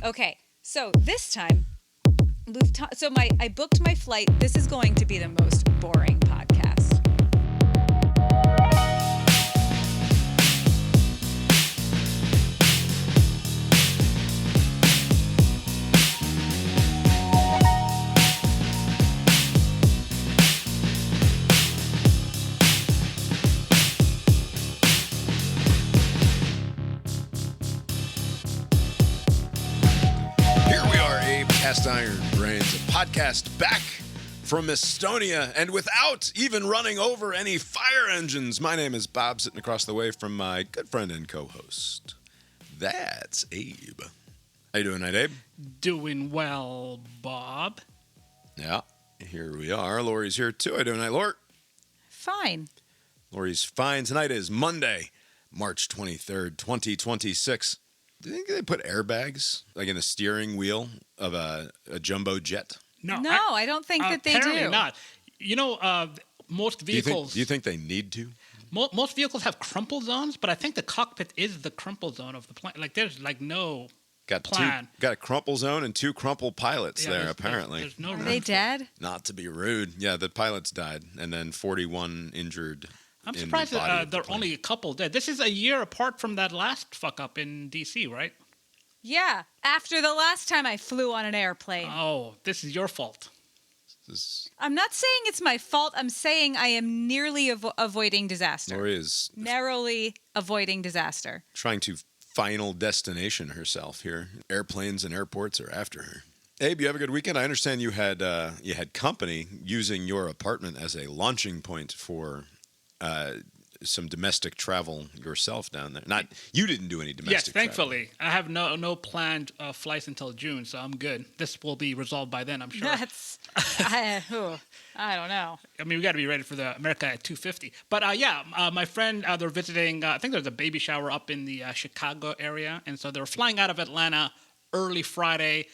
Okay, so this time, I booked my flight. This is going to be the most boring podcast. Cast Iron Brains, a podcast back from Estonia and without even running over any fire engines. My name is Bob, sitting across the way from my good friend and co-host. That's Abe. How you doing tonight, Abe? Doing well, Bob. Yeah, here we are. Lori's here too. How you doing tonight, Lori? Fine. Lori's fine. Tonight is Monday, March 23rd, 2026. Do you think they put airbags like in the steering wheel of a jumbo jet? No, I don't think that they do. Apparently not. You know, most vehicles... Do you think they need to? Most vehicles have crumple zones, but I think the cockpit is the crumple zone of the plane. Like, there's like no plan. Got a crumple zone and two crumple pilots there, apparently. There's no Are room. they dead? Not to be rude. Yeah, the pilots died, and then 41 injured. I'm surprised that there are only a couple dead. This is a year apart from that last fuck-up in D.C., right? Yeah, after the last time I flew on an airplane. Oh, this is your fault. I'm not saying it's my fault. I'm saying I am nearly avoiding disaster. Lori is narrowly avoiding disaster. Trying to final destination herself here. Airplanes and airports are after her. Abe, you have a good weekend? I understand you had company using your apartment as a launching point for some domestic travel yourself down there. Not you didn't do any domestic travel. Yes, thankfully. I have no planned flights until June, so I'm good. This will be resolved by then, I'm sure. I don't know. I mean, we got to be ready for the America at 250. But my friend, they're visiting, I think there's a baby shower up in the Chicago area. And so they're flying out of Atlanta early Friday.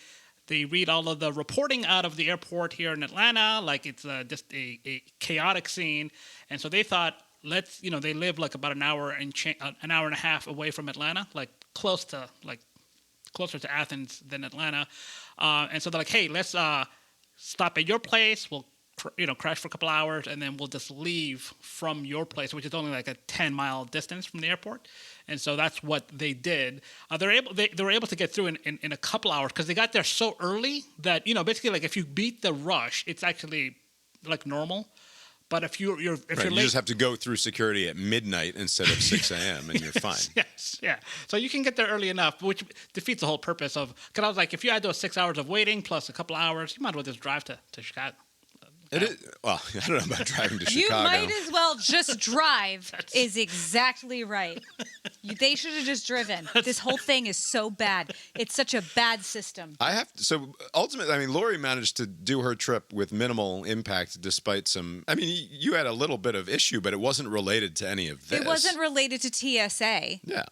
They read all of the reporting out of the airport here in Atlanta, like it's just a chaotic scene. And so they thought, they live like about an hour and a half away from Atlanta, like closer to Athens than Atlanta. And so they're like, hey, let's stop at your place. We'll crash for a couple hours, and then we'll just leave from your place, which is only like a 10-mile distance from the airport. And so that's what they did. They were able to get through in a couple hours because they got there so early that, basically like if you beat the rush, it's actually like normal. But if you're late, you just have to go through security at midnight instead of 6 a.m. and you're fine. Yes, yeah. So you can get there early enough, which defeats the whole purpose of. Because I was like, if you had those 6 hours of waiting plus a couple hours, you might as well just drive to Chicago. Well, I don't know about driving to Chicago. You might as well just drive is exactly right. They should have just driven. This whole thing is so bad. It's such a bad system. So ultimately, I mean, Lori managed to do her trip with minimal impact despite some, I mean, you had a little bit of issue, but it wasn't related to any of this. It wasn't related to TSA. Yeah.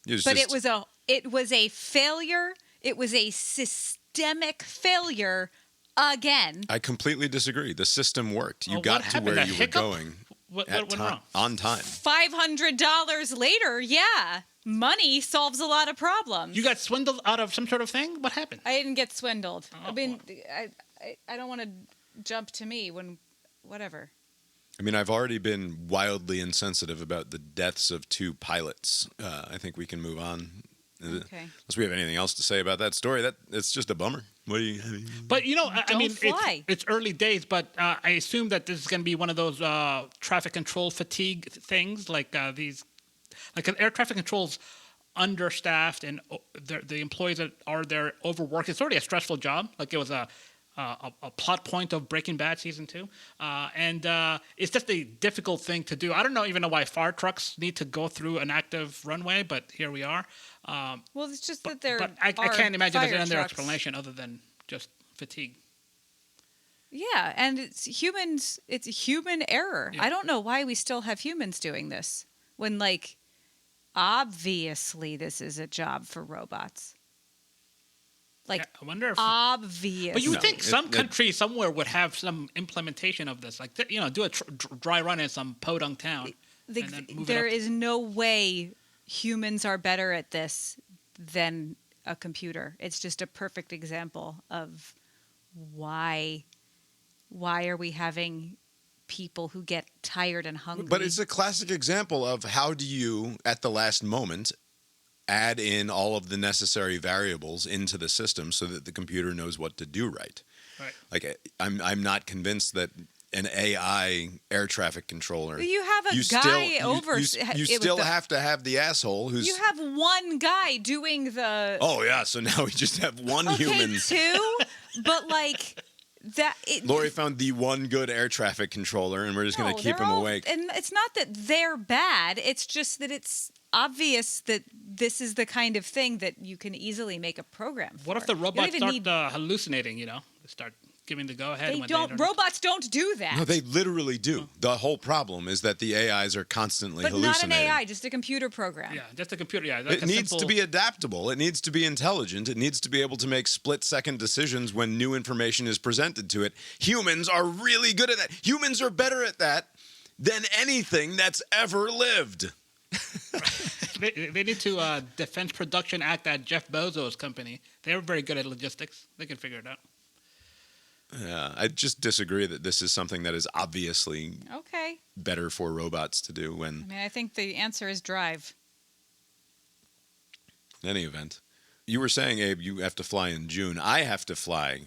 It was a failure. It was a systemic failure. Again. I completely disagree. The system worked. You got to where you were going what went wrong? On time. $500 later, yeah. Money solves a lot of problems. You got swindled out of some sort of thing? What happened? I didn't get swindled. I mean, I don't want to jump to me when, whatever. I mean, I've already been wildly insensitive about the deaths of 2 pilots. I think we can move on. Okay. Unless we have anything else to say about that story, it's just a bummer. What do you? But I mean, it's early days. But I assume that this is going to be one of those traffic control fatigue things, like these, like air traffic control's understaffed and the employees that are there overworked. It's already a stressful job. Like it was a plot point of Breaking Bad season 2, and it's just a difficult thing to do. I don't even know why fire trucks need to go through an active runway, but here we are. Well, it's just that they're. But I can't imagine there's any other trucks. explanation other than just fatigue. Yeah, and it's humans. It's human error. Yeah. I don't know why we still have humans doing this when, like, obviously this is a job for robots. Like, I wonder if obvious. But you would think some country somewhere would have some implementation of this, like do a dry run in some podunk town. There is no way humans are better at this than a computer. It's just a perfect example of why are we having people who get tired and hungry. But it's a classic example of how do you, at the last moment, add in all of the necessary variables into the system so that the computer knows what to do right. Right. Like, I'm not convinced that an AI air traffic controller. You have a guy over. You still have to have the asshole who's. You have one guy doing the. Oh yeah, so now we just have one Okay, human. two, but like that. Lori found the one good air traffic controller, and we're just going to keep him awake. And it's not that they're bad. It's just that it's obvious that this is the kind of thing that you can easily make a program for. What if the robots start hallucinating? They start giving the go-ahead. Robots don't do that. No, they literally do. The whole problem is that the AIs are constantly hallucinating. But not an AI, just a computer program. Yeah, just a computer. Yeah, it needs to be adaptable. It needs to be intelligent. It needs to be able to make split-second decisions when new information is presented to it. Humans are really good at that. Humans are better at that than anything that's ever lived. They need to Defense Production Act that Jeff Bezos' company. They're very good at logistics. They can figure it out. Yeah, I just disagree that this is something that is obviously better for robots to do when... I think the answer is drive. In any event, you were saying, Abe, you have to fly in June. I have to fly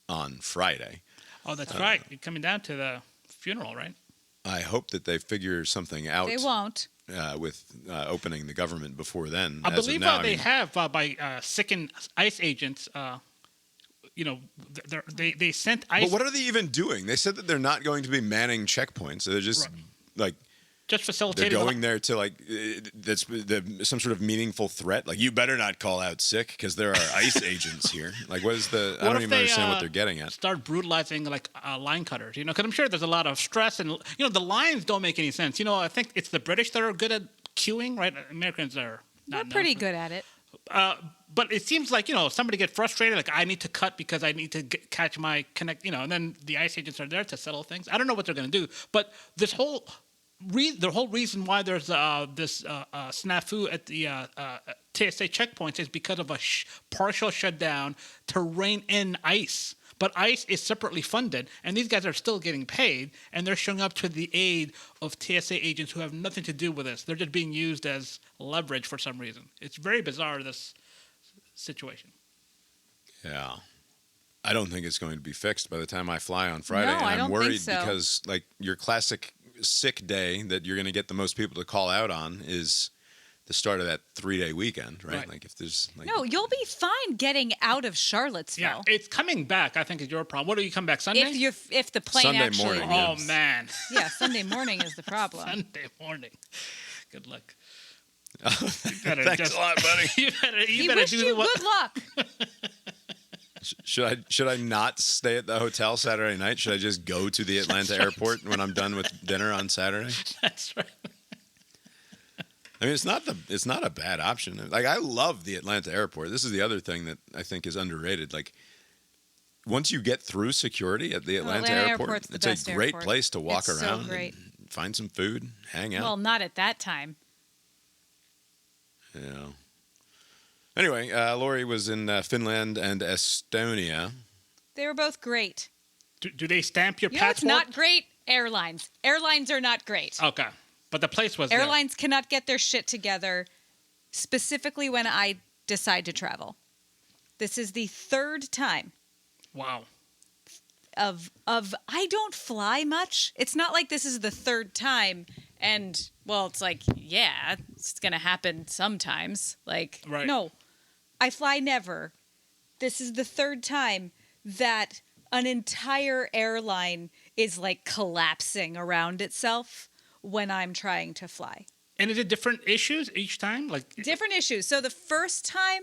on Friday. Oh, that's right. You're coming down to the funeral, right? I hope that they figure something out. They won't. With opening the government before then. I believe they have by sickened ICE agents... they sent ICE. But what are they even doing? They said that they're not going to be manning checkpoints. They're just just facilitating. They're going there to that's some sort of meaningful threat. Like, you better not call out sick because there are ICE agents here. Like, what is the? I don't even understand what they're getting at. Start brutalizing line cutters. Because I'm sure there's a lot of stress and the lines don't make any sense. I think it's the British that are good at queuing, right? Americans are not. We're pretty good at it. But it seems like, somebody get frustrated, like I need to cut because I need to catch my connect, and then the ICE agents are there to settle things. I don't know what they're going to do. But the whole reason why there's this snafu at the TSA checkpoints is because of a partial shutdown to rein in ICE. But ICE is separately funded, and these guys are still getting paid, and they're showing up to the aid of TSA agents who have nothing to do with this. They're just being used as leverage for some reason. It's very bizarre, this situation. Yeah. I don't think it's going to be fixed by the time I fly on Friday. No, and I don't I'm worried think so. Because, your classic sick day that you're going to get the most people to call out on is the start of that 3-day weekend, right? If there's no, you'll be fine getting out of Charlottesville. Yeah, it's coming back. I think is your problem. What do you come back Sunday? If the plane Sunday actually morning, Oh man. Yeah, Sunday morning is the problem. Sunday morning. Good luck. Thanks a lot, buddy. You better wish you good luck. Should I not stay at the hotel Saturday night? Should I just go to the Atlanta airport when I'm done with dinner on Saturday? That's right. I mean, it's not a bad option. I love the Atlanta airport. This is the other thing that I think is underrated. Once you get through security at the Atlanta airport, it's a great place to walk around, so great. And find some food, hang out. Well, not at that time. Yeah. Anyway, Lori was in Finland and Estonia. They were both great. Do they stamp your passport? passport? It's not great. Airlines. Airlines are not great. Okay. But the place was Airlines cannot get their shit together, specifically when I decide to travel. This is the third time. Wow. Of I don't fly much. It's not like this is the third time and, well, it's it's going to happen sometimes. No, I fly never. This is the third time that an entire airline is collapsing around itself when I'm trying to fly. And is it different issues each time? Different issues. So the first time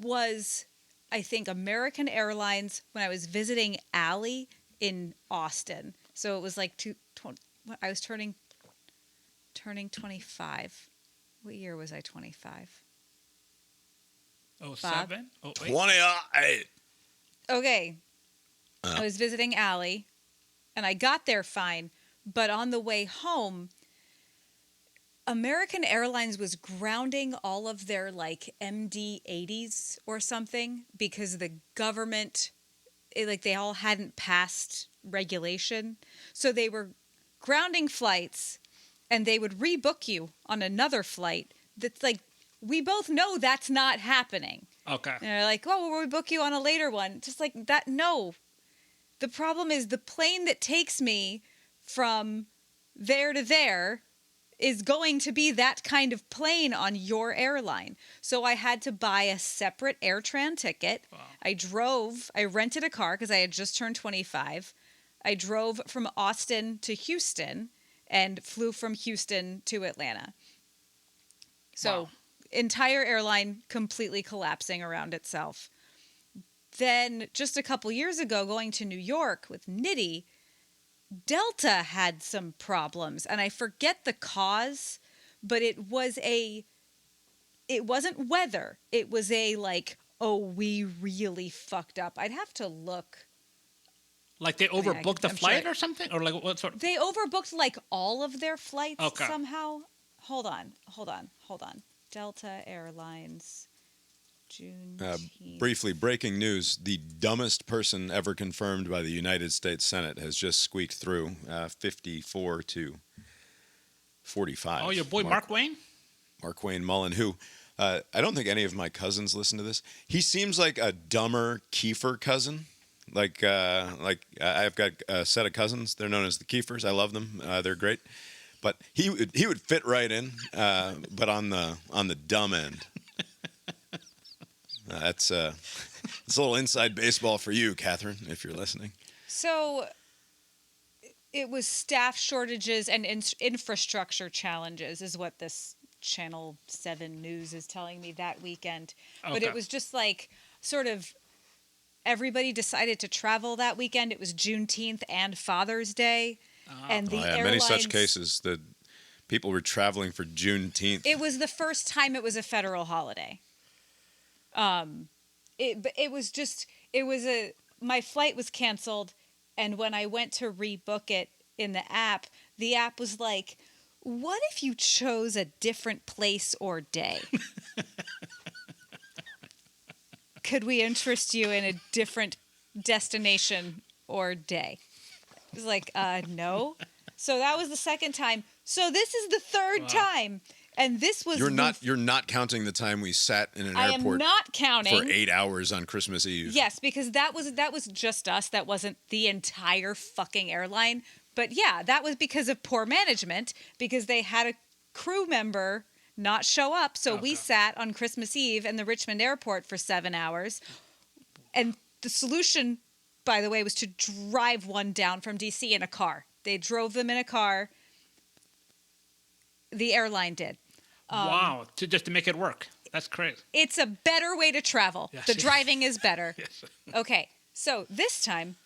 was, I think, American Airlines when I was visiting Allie in Austin. So it was I was turning 25. What year was I 25? 07? 28. Okay. I was visiting Allie, and I got there fine. But on the way home, American Airlines was grounding all of their like MD-80s or something because the government, they all hadn't passed regulation. So they were grounding flights and they would rebook you on another flight. That's like, we both know that's not happening. Okay. And they're like, oh, we'll book you on a later one. Just like that. No. The problem is the plane that takes me from there to there is going to be that kind of plane on your airline. So I had to buy a separate AirTran ticket. Wow. I rented a car because I had just turned 25. I drove from Austin to Houston and flew from Houston to Atlanta. So entire airline completely collapsing around itself. Then just a couple years ago, going to New York with Nitty, Delta had some problems, and I forget the cause, but it wasn't weather. It was we really fucked up. I'd have to look. Like they overbooked the flight or something? Or like what sort? They overbooked like all of their flights somehow. Hold on. Delta Airlines. Briefly, breaking news. The dumbest person ever confirmed by the United States Senate has just squeaked through 54 to 45. Oh, your boy Mark Wayne? Mark Wayne Mullen, who I don't think any of my cousins listen to this. He seems like a dumber Kiefer cousin. Like I've got a set of cousins. They're known as the Kiefers. I love them. They're great. But he would fit right in, but on the dumb end. It's a little inside baseball for you, Catherine, if you're listening. So it was staff shortages and infrastructure challenges is what this Channel 7 News is telling me that weekend. Okay. But it was just like sort of everybody decided to travel that weekend. It was Juneteenth and Father's Day. And the airlines, many such cases that people were traveling for Juneteenth. It was the first time it was a federal holiday. My flight was canceled, and when I went to rebook it in the app was like, what if you chose a different place or day? Could we interest you in a different destination or day? It was like, no. So that was the second time. So this is the third time. And this was You're not counting the time we sat in an airport. I am not counting for 8 hours on Christmas Eve. Yes, because that was just us. That wasn't the entire fucking airline. But yeah, that was because of poor management, because they had a crew member not show up. So we sat on Christmas Eve in the Richmond airport for 7 hours. And the solution, by the way, was to drive one down from DC in a car. They drove them in a car. The airline did. Wow, just to make it work. That's crazy. It's a better way to travel. Yes. The driving is better. Yes. Okay, so this time,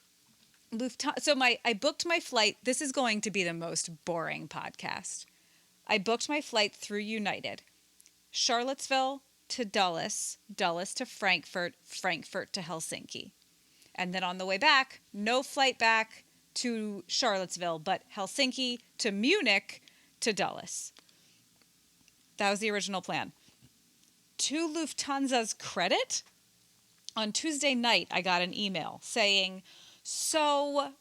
I booked my flight. This is going to be the most boring podcast. I booked my flight through United. Charlottesville to Dulles, Dulles to Frankfurt, Frankfurt to Helsinki. And then on the way back, no flight back to Charlottesville, but Helsinki to Munich to Dulles. That was the original plan. To Lufthansa's credit, on Tuesday night, I got an email saying, so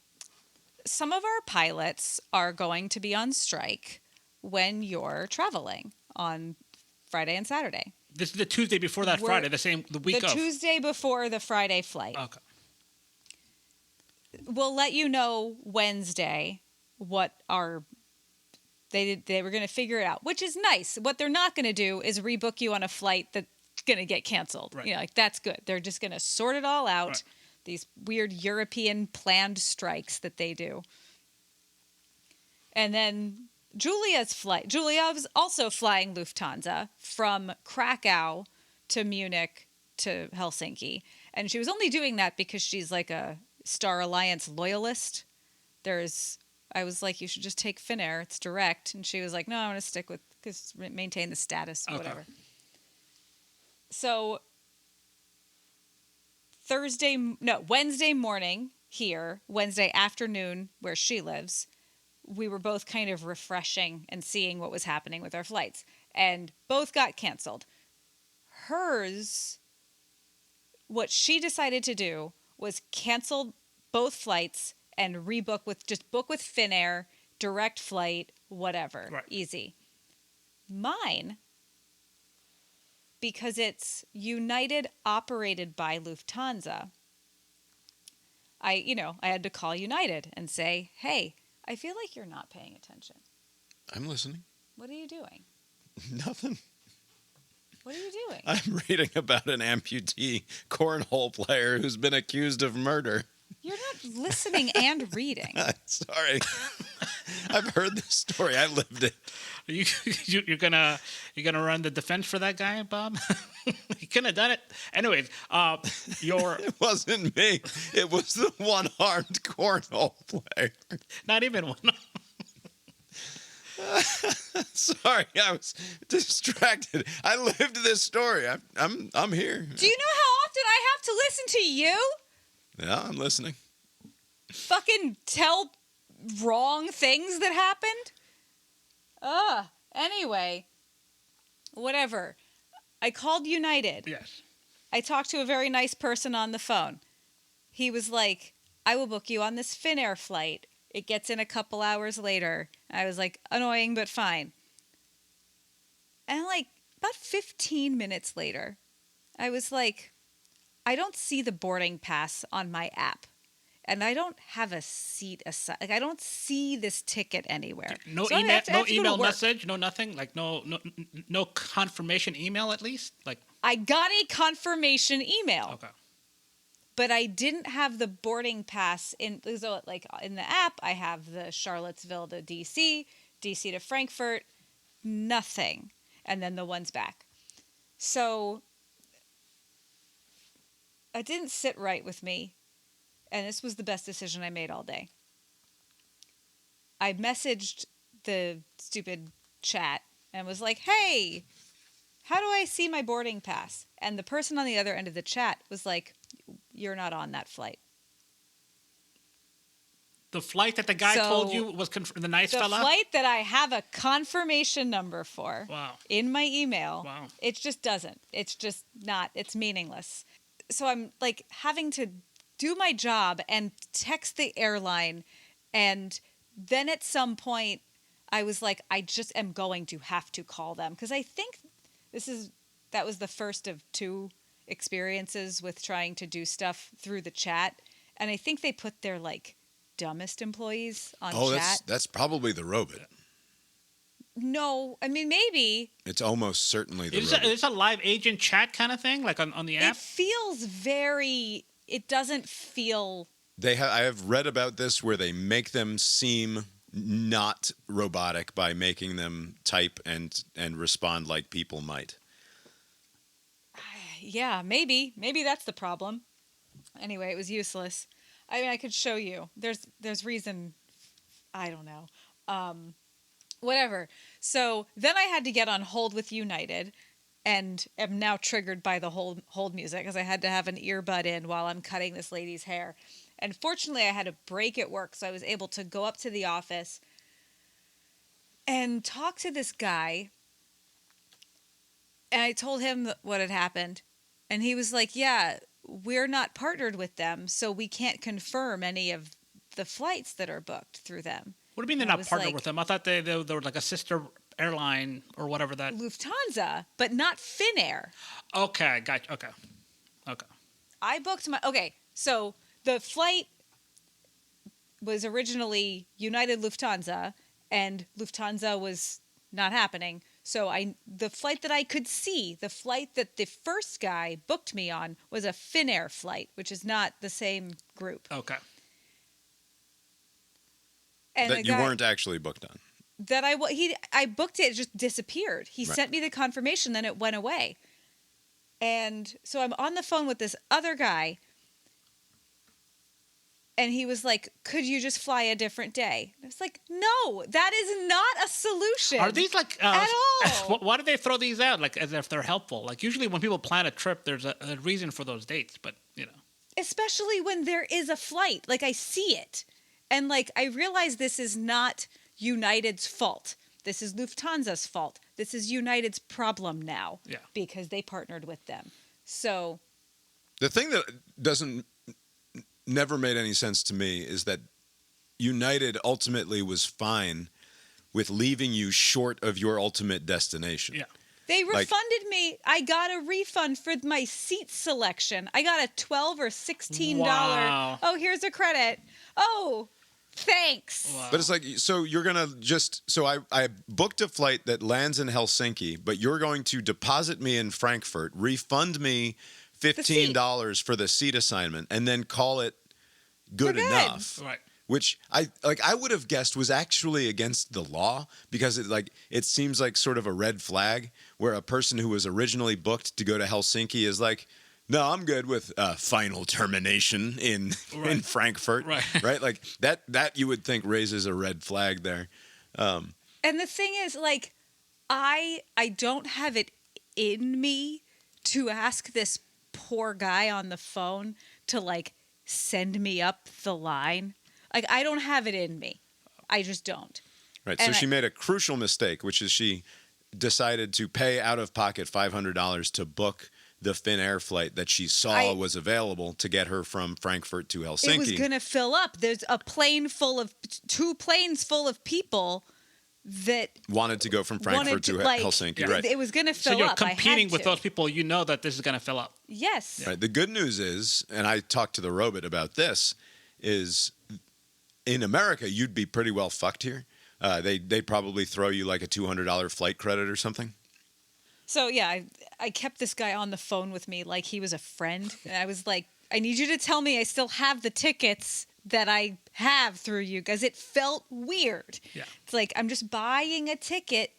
some of our pilots are going to be on strike when you're traveling on Friday and Saturday. This is the Tuesday before that Friday, the week of. The Tuesday before the Friday flight. Okay. We'll let you know Wednesday what our... They were going to figure it out, which is nice. What they're not going to do is rebook you on a flight that's going to get canceled. Right. That's good. They're just going to sort it all out. Right. These weird European planned strikes that they do. And then Julia was also flying Lufthansa from Krakow to Munich to Helsinki. And she was only doing that because she's like a Star Alliance loyalist. I was like, you should just take Finnair. It's direct. And she was like, no, I want to stick with, because maintain the status, whatever. So Wednesday morning here, Wednesday afternoon where she lives, we were both kind of refreshing and seeing what was happening with our flights. And both got canceled. Hers, what she decided to do was cancel both flights and rebook book with Finnair, direct flight, whatever. Right. Easy. Mine, because it's United operated by Lufthansa, I had to call United and say, hey, I feel like you're not paying attention. I'm listening. What are you doing? Nothing. What are you doing? I'm reading about an amputee cornhole player who's been accused of murder. You're not listening and reading. Sorry. I've heard this story. I lived it. You're gonna run the defense for that guy, Bob? He couldn't have done it. Anyways, It wasn't me. It was the one-armed cornhole player. Not even one. Sorry, I was distracted. I lived this story. I'm here. Do you know how often I have to listen to you? Yeah, I'm listening. Fucking tell wrong things that happened? Anyway. Whatever. I called United. Yes. I talked to a very nice person on the phone. He was like, I will book you on this Finnair flight. It gets in a couple hours later. I was like, annoying, but fine. And like about 15 minutes later, I was like, I don't see the boarding pass on my app. And I don't have a seat aside. Like, I don't see this ticket anywhere. No So email, no to email work. message, no nothing. Like no confirmation email at least. Like I got a confirmation email. okay. But I didn't have the boarding pass in. So, like in the app, I have the Charlottesville to DC, DC to Frankfurt, nothing, and then the ones back. So it didn't sit right with me, and this was the best decision I made all day. I messaged the stupid chat and was like, "Hey, how do I see my boarding pass?" And the person on the other end of the chat was like, "You're not on that flight." The flight that the guy told you was the nice fella? The flight that I have a confirmation number for in my email, it just doesn't. It's just not. It's meaningless. So I'm like having to do my job and text the airline. And then at some point I was like, I just am going to have to call them. Because I think that was the first of two experiences with trying to do stuff through the chat, and I think they put their like dumbest employees on chat. That's probably the robot. No, I mean maybe it's almost certainly the robot. It's a live agent chat kind of thing, like on the app. It feels very. It doesn't feel. I have read about this where they make them seem not robotic by making them type and respond like people might. Yeah, maybe that's the problem. Anyway, it was useless. I mean, I could show you. There's reason. I don't know. Whatever. So then I had to get on hold with United, and am now triggered by the hold music because I had to have an earbud in while I'm cutting this lady's hair. And fortunately, I had a break at work, so I was able to go up to the office and talk to this guy. And I told him what had happened. And he was like, yeah, we're not partnered with them, so we can't confirm any of the flights that are booked through them. What do you mean they're not partnered with them? I thought they were like a sister airline or whatever that. Lufthansa, but not Finnair. Okay, gotcha. Okay. I booked so the flight was originally United Lufthansa, and Lufthansa was not happening. So the flight that I could see, the flight that the first guy booked me on, was a Finnair flight, which is not the same group. Okay. And that you weren't actually booked on. That I booked it just disappeared. He sent me the confirmation, then it went away. And so I'm on the phone with this other guy, and he was like, could you just fly a different day? And I was like, no, that is not a solution. Are these like at all? Why do they throw these out like as if they're helpful? Like usually when people plan a trip, there's a reason for those dates, but you know. Especially when there is a flight, like I see it, And like, I realize this is not United's fault. This is Lufthansa's fault. This is United's problem now. Yeah. Because they partnered with them. So the thing that never made any sense to me is that United ultimately was fine with leaving you short of your ultimate destination. Yeah. they refunded me. I got a refund for my seat selection. I got a $12 or $16. Wow. Oh, here's a credit. Oh, thanks. Wow. But it's like, so you're going to just, so I booked a flight that lands in Helsinki, but you're going to deposit me in Frankfurt, refund me $15 for the seat assignment, and then call it good enough. Right. Which I would have guessed was actually against the law, because it seems like sort of a red flag where a person who was originally booked to go to Helsinki is like, no, I'm good with final termination in Frankfurt, right? Like that you would think raises a red flag there. And the thing is, like, I don't have it in me to ask this poor guy on the phone to like send me up the line. Like, I don't have it in me. I just don't. Right. And so she made a crucial mistake, which is she decided to pay out of pocket $500 to book the Finnair flight that she saw was available to get her from Frankfurt to Helsinki. It was going to fill up. There's a plane full of 2 planes full of people that wanted to go from Frankfurt to Helsinki. Yeah. Right. It was going to fill up. So you're competing with to. those people. You know that this is going to fill up. Yes. Right. The good news is, and I talked to the robot about this, is in America, you'd be pretty well fucked here. They'd probably throw you like a $200 flight credit or something. So, yeah, I kept this guy on the phone with me like he was a friend. And I was like, I need you to tell me I still have the tickets that I have through you, because it felt weird. Yeah. It's like, I'm just buying a ticket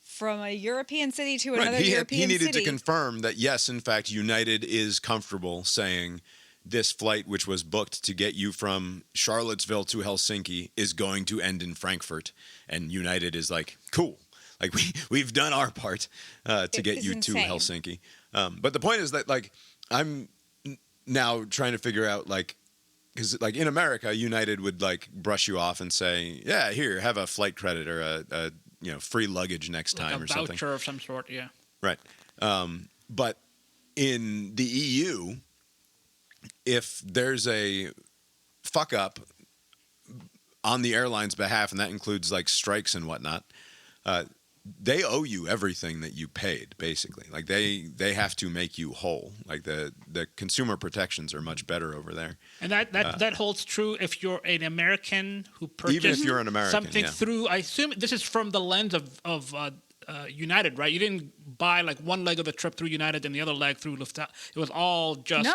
from a European city to another He European needed city. to confirm that, yes, in fact, United is comfortable saying this flight, which was booked to get you from Charlottesville to Helsinki, is going to end in Frankfurt. And United is like, cool. Like, we've done our part to get you to Helsinki. But the point is that, like, I'm now trying to figure out, like, because, like, in America, United would, like, brush you off and say, yeah, here, have a flight credit or a free luggage next time or something. A voucher of some sort, yeah. Right. But in the EU, if there's a fuck up on the airline's behalf, and that includes like strikes and whatnot, they owe you everything that you paid, basically. Like they have to make you whole. Like the consumer protections are much better over there. And that holds true if you're an American who purchased even if you're an American, something through. I assume this is from the lens of United, right? You didn't buy like one leg of the trip through United and the other leg through Lufthansa. It was all just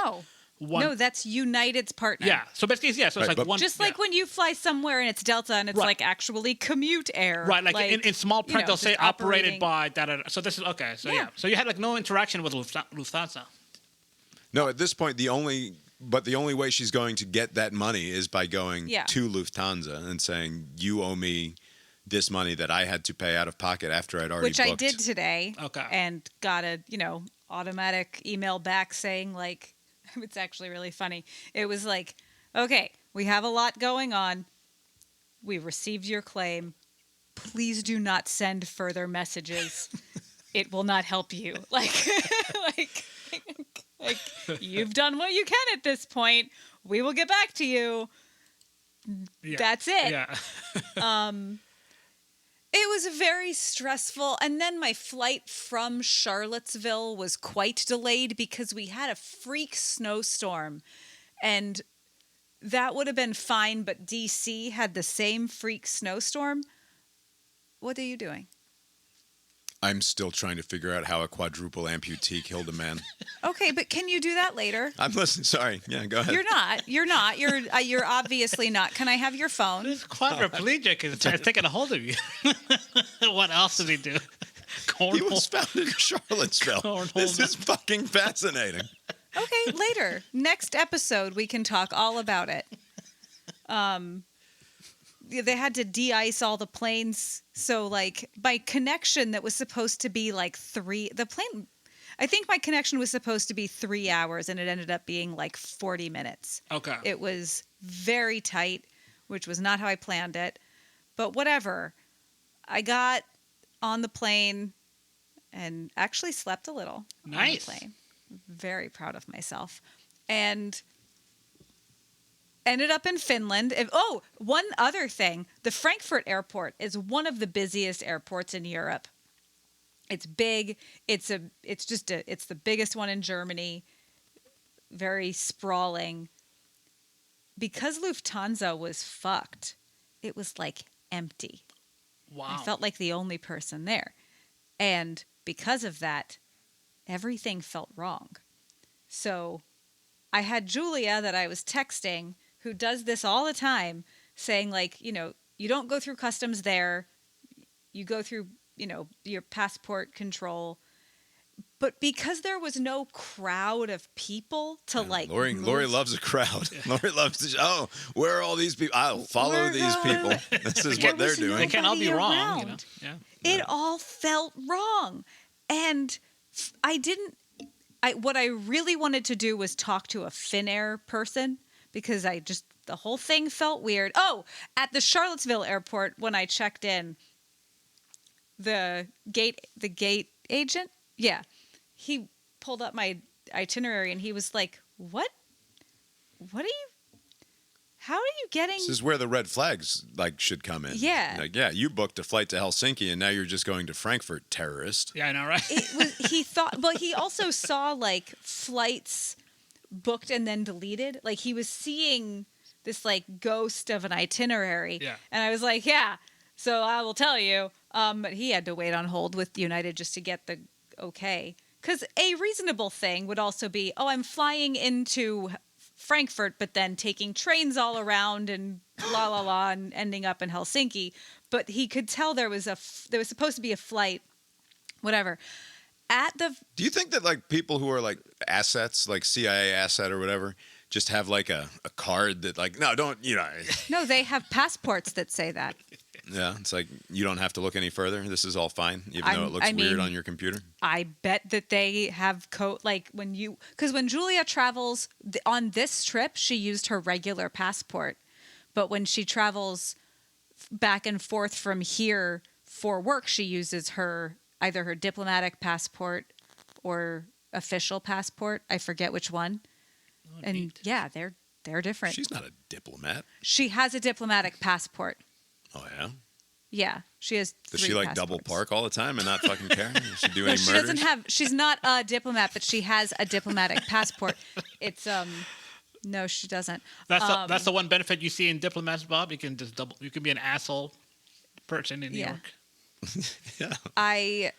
No, that's United's partner. Yeah, so basically, so it's like one. Just like when you fly somewhere and it's Delta and it's like actually commute air. Right, like in small print they'll say operated by da. So this is okay. So yeah. So you had like no interaction with Lufthansa. No, at this point the only way she's going to get that money is by going to Lufthansa and saying, you owe me this money that I had to pay out of pocket after I'd already booked. Which I did today. Okay. And got a, automatic email back saying, like, it's actually really funny. It was like, okay, we have a lot going on. We received your claim. Please do not send further messages. It will not help you. Like, you've done what you can at this point. We will get back to you. Yeah. That's it. Yeah. It was very stressful. And then my flight from Charlottesville was quite delayed because we had a freak snowstorm. And that would have been fine, but DC had the same freak snowstorm. What are you doing? I'm still trying to figure out how a quadruple amputee killed a man. Okay, but can you do that later? I'm listening. Sorry. Yeah, go ahead. You're not. You're obviously not. Can I have your phone? This quadriplegic is taking a hold of you. What else did he do? Cornhole. He was found in Charlottesville. Cornhole. This is fucking fascinating. Okay, later. Next episode, we can talk all about it. They had to de-ice all the planes. So, like, my connection that was supposed to be, like, I think my connection was supposed to be 3 hours, and it ended up being, like, 40 minutes. Okay. It was very tight. which was not how I planned it. But whatever. I got on the plane and actually slept a little on the plane. Very proud of myself. And ended up in Finland. One other thing. The Frankfurt airport is one of the busiest airports in Europe. It's big. It's the biggest one in Germany. Very sprawling. Because Lufthansa was fucked, it was like empty. Wow. I felt like the only person there. And because of that, everything felt wrong. So I had Julia that I was texting, who does this all the time, saying like, you don't go through customs there. You go through, your passport control. But because there was no crowd of people to Lori loves a crowd. Lori loves to. Where are all these people? I'll follow these people. This is what they're doing. They can't all be wrong. Yeah. It all felt wrong, and what I really wanted to do was talk to a Finnair person because the whole thing felt weird. Oh, at the Charlottesville airport when I checked in, the gate agent, he pulled up my itinerary and he was like, "What are you? How are you getting?" This is where the red flags should come in. Yeah. You booked a flight to Helsinki and now you're just going to Frankfurt, terrorist. Yeah, I know, right? He thought, but he also saw flights booked and then deleted. Like he was seeing this ghost of an itinerary. Yeah. And I was like, yeah. So I will tell you. But he had to wait on hold with United just to get the okay. Because a reasonable thing would also be, I'm flying into Frankfurt, but then taking trains all around and la la la and ending up in Helsinki. But he could tell there was supposed to be a flight, whatever. Do you think that people who are assets, like CIA asset or whatever, just have a card that no, don't, No, they have passports that say that. Yeah, it's you don't have to look any further. This is all fine, even though it looks weird on your computer. I bet that they have because when Julia travels on this trip, she used her regular passport, but when she travels back and forth from here for work, she uses either her diplomatic passport or official passport. I forget which one. Oh, and neat. Yeah, they're different. She's not a diplomat. She has a diplomatic passport. Oh, yeah? Yeah, she has 3 Does she passports. double park all the time and not fucking care? Does she do any murders? She's not a diplomat, but she has a diplomatic passport. It's, no, she doesn't. That's the one benefit you see in diplomats, Bob. You can you can be an asshole person in New York. Yeah. I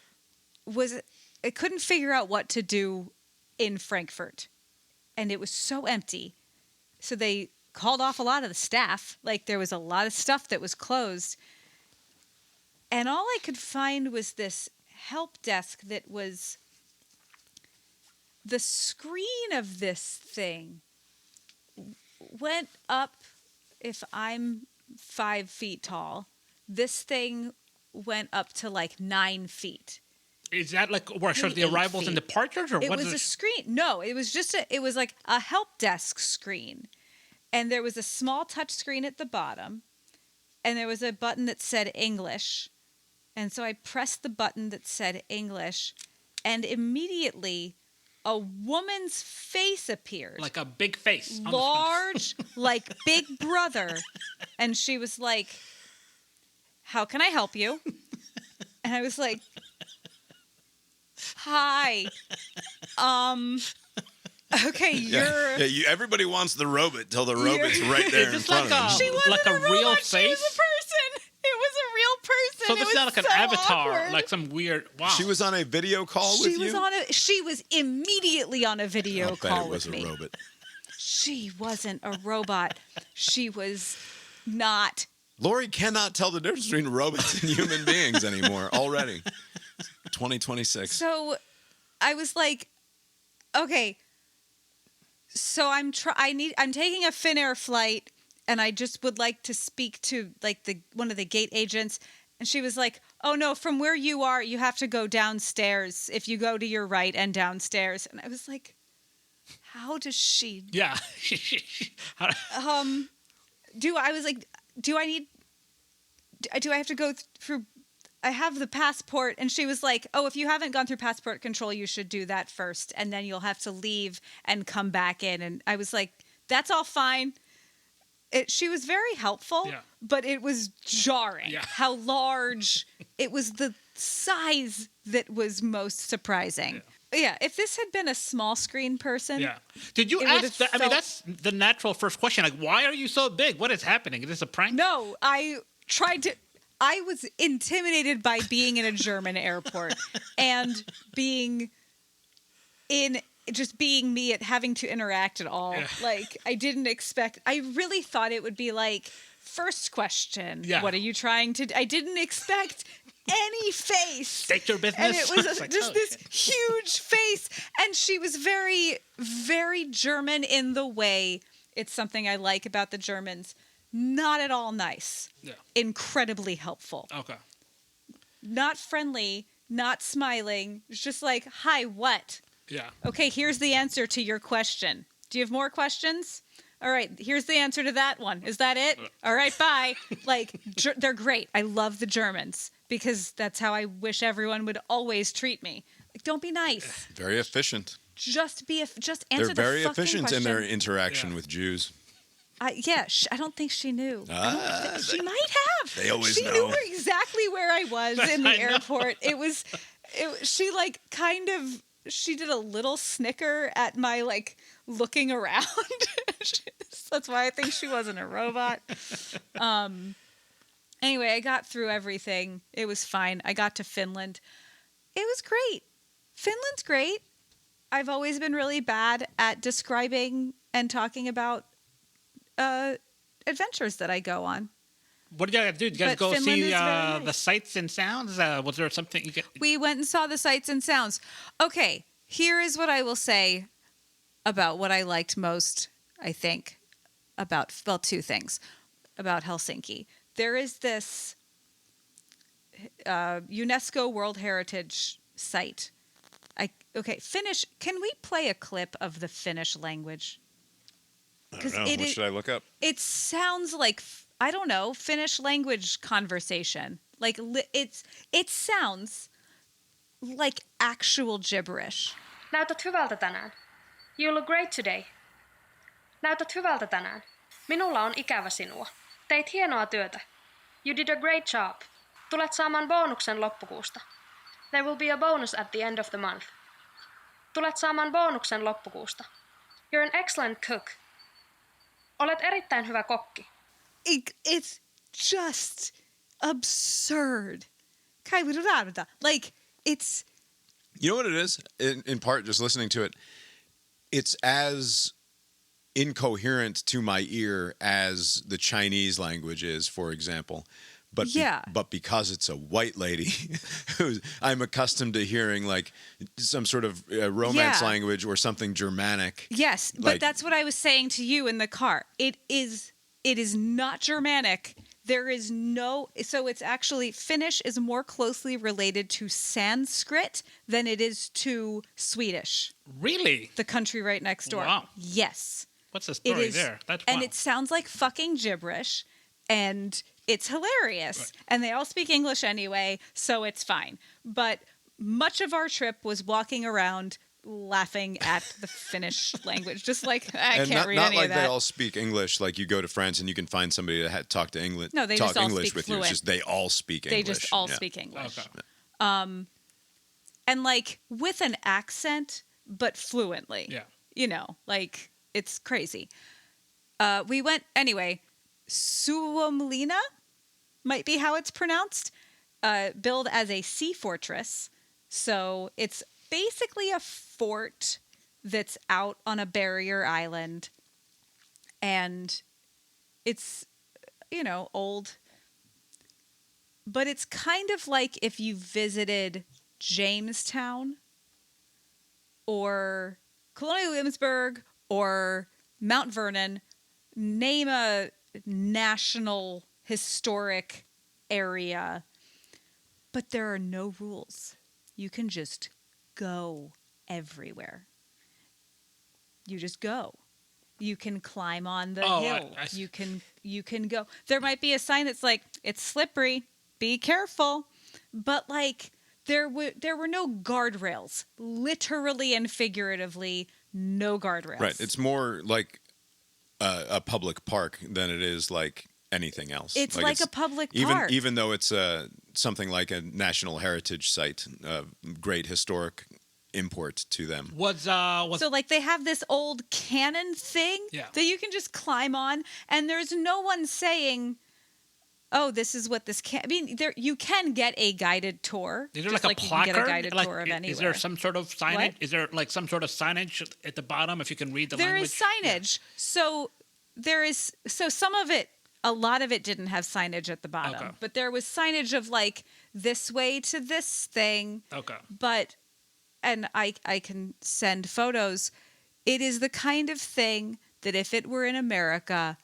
couldn't figure out what to do in Frankfurt, and it was so empty. So they called off a lot of the staff. There was a lot of stuff that was closed. And all I could find was this help desk that was the screen of this thing went up. If I'm 5 feet tall, this thing went up to 9 feet. Is that where it shows the arrivals and departures, or it what? It was a screen. No, it was just it was a help desk screen, and there was a small touch screen at the bottom, and there was a button that said English, and so I pressed the button that said English, and immediately a woman's face appeared, a big face, large, like Big Brother, and she was like, "How can I help you?" And I was like, "Hi, okay, everybody wants the robot till the robot's right there in front of them. She wasn't a real robot, face? She was a person. It was a real person. So this is not an avatar, awkward. some weird. Wow. She was on a video call with you? She was immediately on a video call with me. It was a robot. She wasn't a robot. She was not. Lori cannot tell the difference between robots and human beings anymore already. 2026. So I was like, okay, so I'm taking a Finnair flight, and I just would like to speak to one of the gate agents. And she was like, "Oh no, from where you are, you have to go downstairs. If you go to your right and downstairs." And I was like, "How does she?" Yeah. I was like, do I have to go through? I have the passport. And she was like, oh, if you haven't gone through passport control, you should do that first. And then you'll have to leave and come back in. And I was like, that's all fine. She was very helpful, but it was jarring how large it was. The size that was most surprising. Yeah, if this had been a small screen person, did you ask? I mean, that's the natural first question. Like, why are you so big? What is happening? Is this a prank? No, I was intimidated by being in a German airport and being me at having to interact at all. Like, I didn't expect. I really thought it would be like, first question, what are you trying to do? I didn't expect any face. State your business. And it was like, just this huge face. And she was very, very German in the way. It's something I like about the Germans. Not at all nice. Yeah. Incredibly helpful. Okay. Not friendly, not smiling. It's just like, hi, what? Yeah. Okay, here's the answer to your question. Do you have more questions? All right, here's the answer to that one. Is that it? All right, bye. Like, they're great. I love the Germans because that's how I wish everyone would always treat me. Like, don't be nice. Very efficient. Just answer the fucking question. They're very efficient in their interaction with Jews. I don't think she knew. She might have. They always know. She knew exactly where I was in the airport. She did a little snicker at my, like, looking around. That's why I think she wasn't a robot. Anyway, I got through everything. It was fine. I got to Finland. It was great. Finland's great. I've always been really bad at describing and talking about adventures that I go on. What did you guys do? Did you guys go see the sights and sounds? Was there something you could... We went and saw the sights and sounds. Okay, here is what I will say about what I liked most, I think, about, well, two things about Helsinki. There is this UNESCO World Heritage site. Finnish. Can we play a clip of the Finnish language? I don't know. What should I look up? It sounds like, I don't know, Finnish language conversation. Like, it sounds like actual gibberish. Näytät hyvältä tänään. You look great today. Näytät hyvältä tänään. Minulla on ikävä sinua. Teit hienoa työtä. You did a great job. Tulet saamaan bonuksen loppukuusta. There will be a bonus at the end of the month. Tulet saamaan bonuksen loppukuusta. You're an excellent cook. Olet erittäin hyvä kokki. It's just absurd. Like, it's... You know what it is? In part, just listening to it, it's as incoherent to my ear as the Chinese language is, for example. But but because it's a white lady, who I'm accustomed to hearing like some sort of romance language or something Germanic. Yes, but that's what I was saying to you in the car. It is not Germanic. There is no... So it's actually... Finnish is more closely related to Sanskrit than it is to Swedish. Really? The country right next door. Wow. Yes. What's the story there? That's and it sounds like fucking gibberish, and it's hilarious. Right. And they all speak English anyway, so it's fine. But much of our trip was walking around laughing at the Finnish language, just like I can't read any of that. Not like they all speak English. Like you go to France and you can find somebody to talk to English. No, they just all speak with fluent. you. It's just they all speak English. They just all speak English. Okay. And like with an accent, but fluently. Yeah. You know, like it's crazy. We went anyway. Suomenlinna might be how it's pronounced. Billed as a sea fortress, so it's basically a fort that's out on a barrier island, and it's, you know, old, but it's kind of like if you visited Jamestown or Colonial Williamsburg or Mount Vernon, name a national historic area, but there are no rules. You can just go everywhere. You just go. You can climb on the Oh, hill. I see. You can go. There might be a sign that's like, it's slippery, be careful. But like there were no guardrails, literally and figuratively, no guardrails. Right. It's more like a public park than it is like anything else. It's like a public park. Even though it's something like a national heritage site, great historic import to them. So like they have this old cannon thing that you can just climb on, and there's no one saying, "Oh, this is what this can." I mean, you can get a guided tour. Is there just like a you placard? can get a guided tour of Is anywhere. there some sort of signage? What? Is there like some sort of signage at the bottom if you can read the There language? is signage. So there is. So some of it, a lot of it didn't have signage at the bottom, Okay. but there was signage of like this way to this thing. Okay. But, and I can send photos. It is the kind of thing that if it were in America,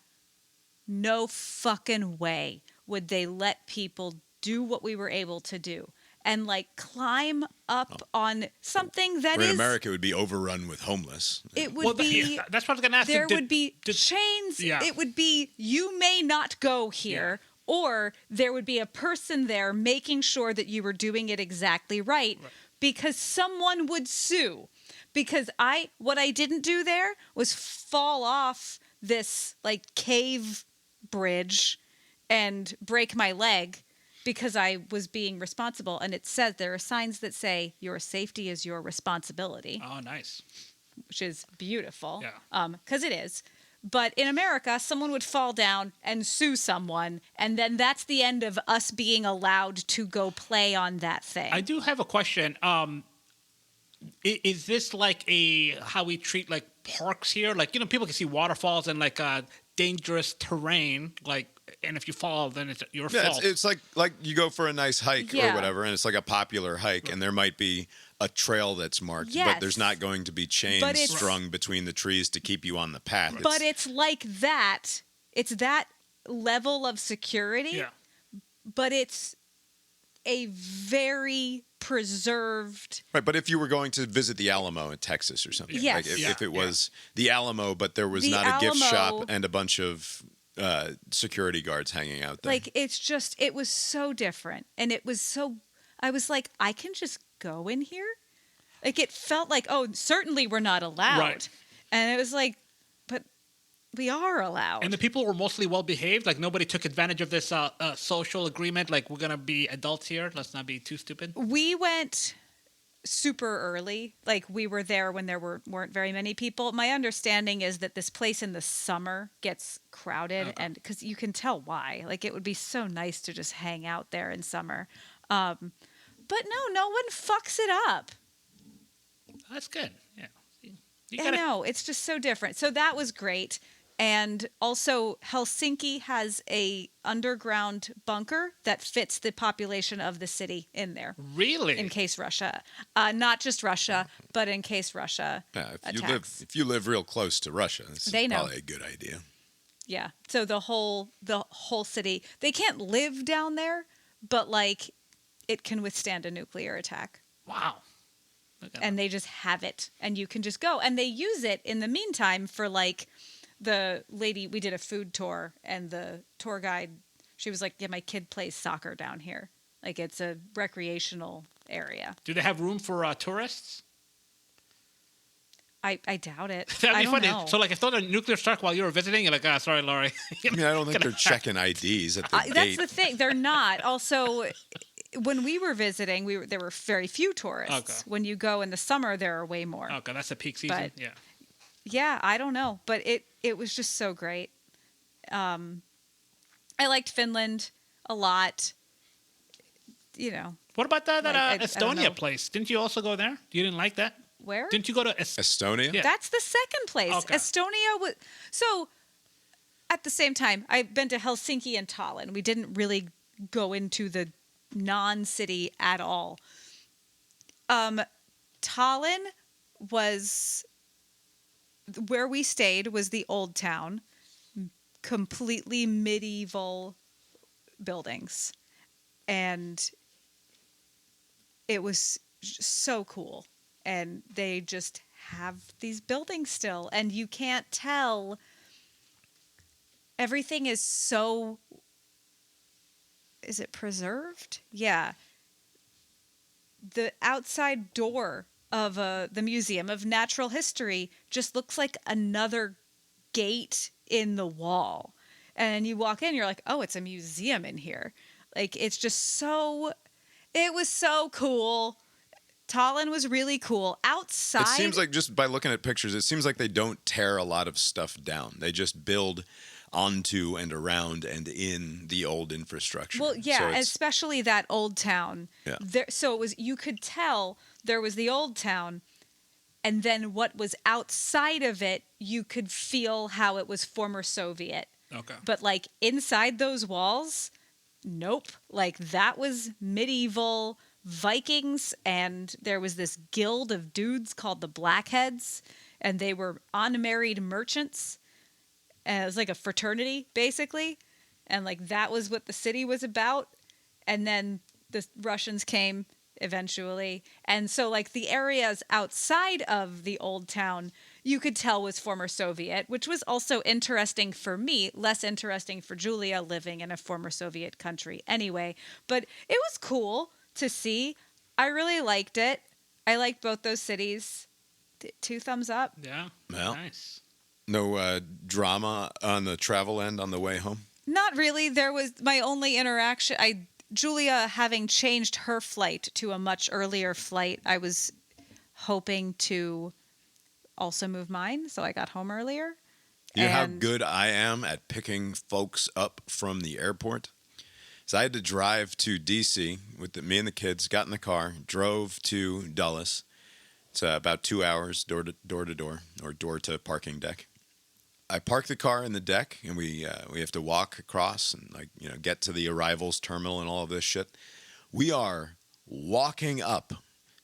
no fucking way would they let people do what we were able to do and like climb up on something that Where is. in America it would be overrun with homeless. It would be. That's what I was gonna ask. There would be chains. Yeah. It would be, you may not go here. Or there would be a person there making sure that you were doing it exactly right. Because someone would sue. Because what I didn't do there was fall off this like cave bridge and break my leg because I was being responsible. And it says, there are signs that say your safety is your responsibility. Oh, nice. Which is beautiful. Yeah. 'Cause it is. But in America, someone would fall down and sue someone, and then that's the end of us being allowed to go play on that thing. I do have a question. Is this like how we treat like parks here? Like, people can see waterfalls and like dangerous terrain, like, and if you fall, then it's your fault. It's like you go for a nice hike or whatever, and it's like a popular hike, and there might be a trail that's marked, but there's not going to be chains strung between the trees to keep you on the path. But it's like that. It's that level of security. Yeah. But it's a very preserved. Right, but if you were going to visit the Alamo in Texas or something, Yes. like if it was the Alamo, but there was not a gift shop and a bunch of security guards hanging out there. Like, it was so different. And it was so, I was like, I can just go in here? Like, it felt like, oh, certainly we're not allowed. Right. And it was like, but we are allowed. And the people were mostly well behaved. Like, nobody took advantage of this social agreement. Like, we're gonna be adults here. Let's not be too stupid. We went super early. Like, we were there when there weren't very many people. My understanding is that this place in the summer gets crowded, and because you can tell why. Like, it would be so nice to just hang out there in summer. But no one fucks it up. That's good. Yeah. I know. It's just so different. So that was great. And also, Helsinki has a underground bunker that fits the population of the city in there. Really? In case Russia, not just Russia, but in case Russia attacks. If you live real close to Russia, it's They know. probably a good idea. Yeah. So the whole city, they can't live down there, but like it can withstand a nuclear attack. Wow. And they just have it, and you can just go, and they use it in the meantime for like the lady. We did a food tour, and the tour guide, she was like, "Yeah, my kid plays soccer down here. Like, it's a recreational area." Do they have room for tourists? I doubt it. That'd be I don't funny. know. So, like, if there was a nuclear strike while you were visiting, you're like, sorry, Laurie. I mean, I don't think they're checking IDs at the gate. That's the thing. They're not. Also, when we were visiting, there were very few tourists. Okay. When you go in the summer, there are way more. Okay, that's the peak season. But, yeah, I don't know, but it was just so great. I liked Finland a lot. What about that I don't know. Estonia place? Didn't you also go there? You didn't like that? Where? Didn't you go to Estonia? Yeah. That's the second place. Okay. Estonia was so. At the same time, I've been to Helsinki and Tallinn. We didn't really go into the non-city at all. Tallinn was where we stayed. Was the old town, completely medieval buildings, and it was so cool. And they just have these buildings still, and you can't tell. Everything is so. Is it preserved? Yeah. The outside door of the Museum of Natural History just looks like another gate in the wall. And you walk in, you're like, oh, it's a museum in here. Like, it's just so... It was so cool. Tallinn was really cool. Outside... It seems like, just by looking at pictures, it seems like they don't tear a lot of stuff down. They just build onto and around and in the old infrastructure. Well, yeah, so especially that old town. Yeah. So it was, you could tell there was the old town, and then what was outside of it, you could feel how it was former Soviet. Okay. But like inside those walls, nope. Like that was medieval Vikings, and there was this guild of dudes called the Blackheads, and they were unmarried merchants. And it was like a fraternity, basically. And like that was what the city was about. And then the Russians came eventually. And so like the areas outside of the old town, you could tell was former Soviet, which was also interesting for me, less interesting for Julia living in a former Soviet country anyway. But it was cool to see. I really liked it. I liked both those cities. 2 thumbs up. Yeah. Well, nice. No drama on the travel end on the way home? Not really. There was my only interaction. Julia, having changed her flight to a much earlier flight, I was hoping to also move mine, so I got home earlier. You know how good I am at picking folks up from the airport? So I had to drive to D.C. with me and the kids, got in the car, drove to Dulles. It's about 2 hours door to door, or door to parking deck. I park the car in the deck, and we have to walk across and get to the arrivals terminal and all of this shit. We are walking up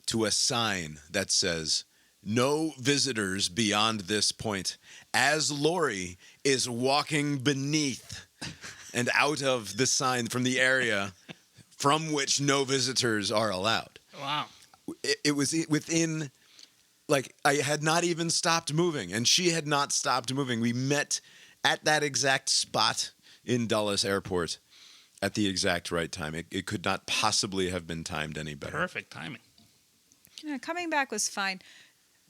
to a sign that says, "No visitors beyond this point," as Lori is walking beneath and out of the sign from the area from which no visitors are allowed. Wow. It was within... Like, I had not even stopped moving, and she had not stopped moving. We met at that exact spot in Dulles Airport at the exact right time. It could not possibly have been timed any better. Perfect timing. Yeah, coming back was fine.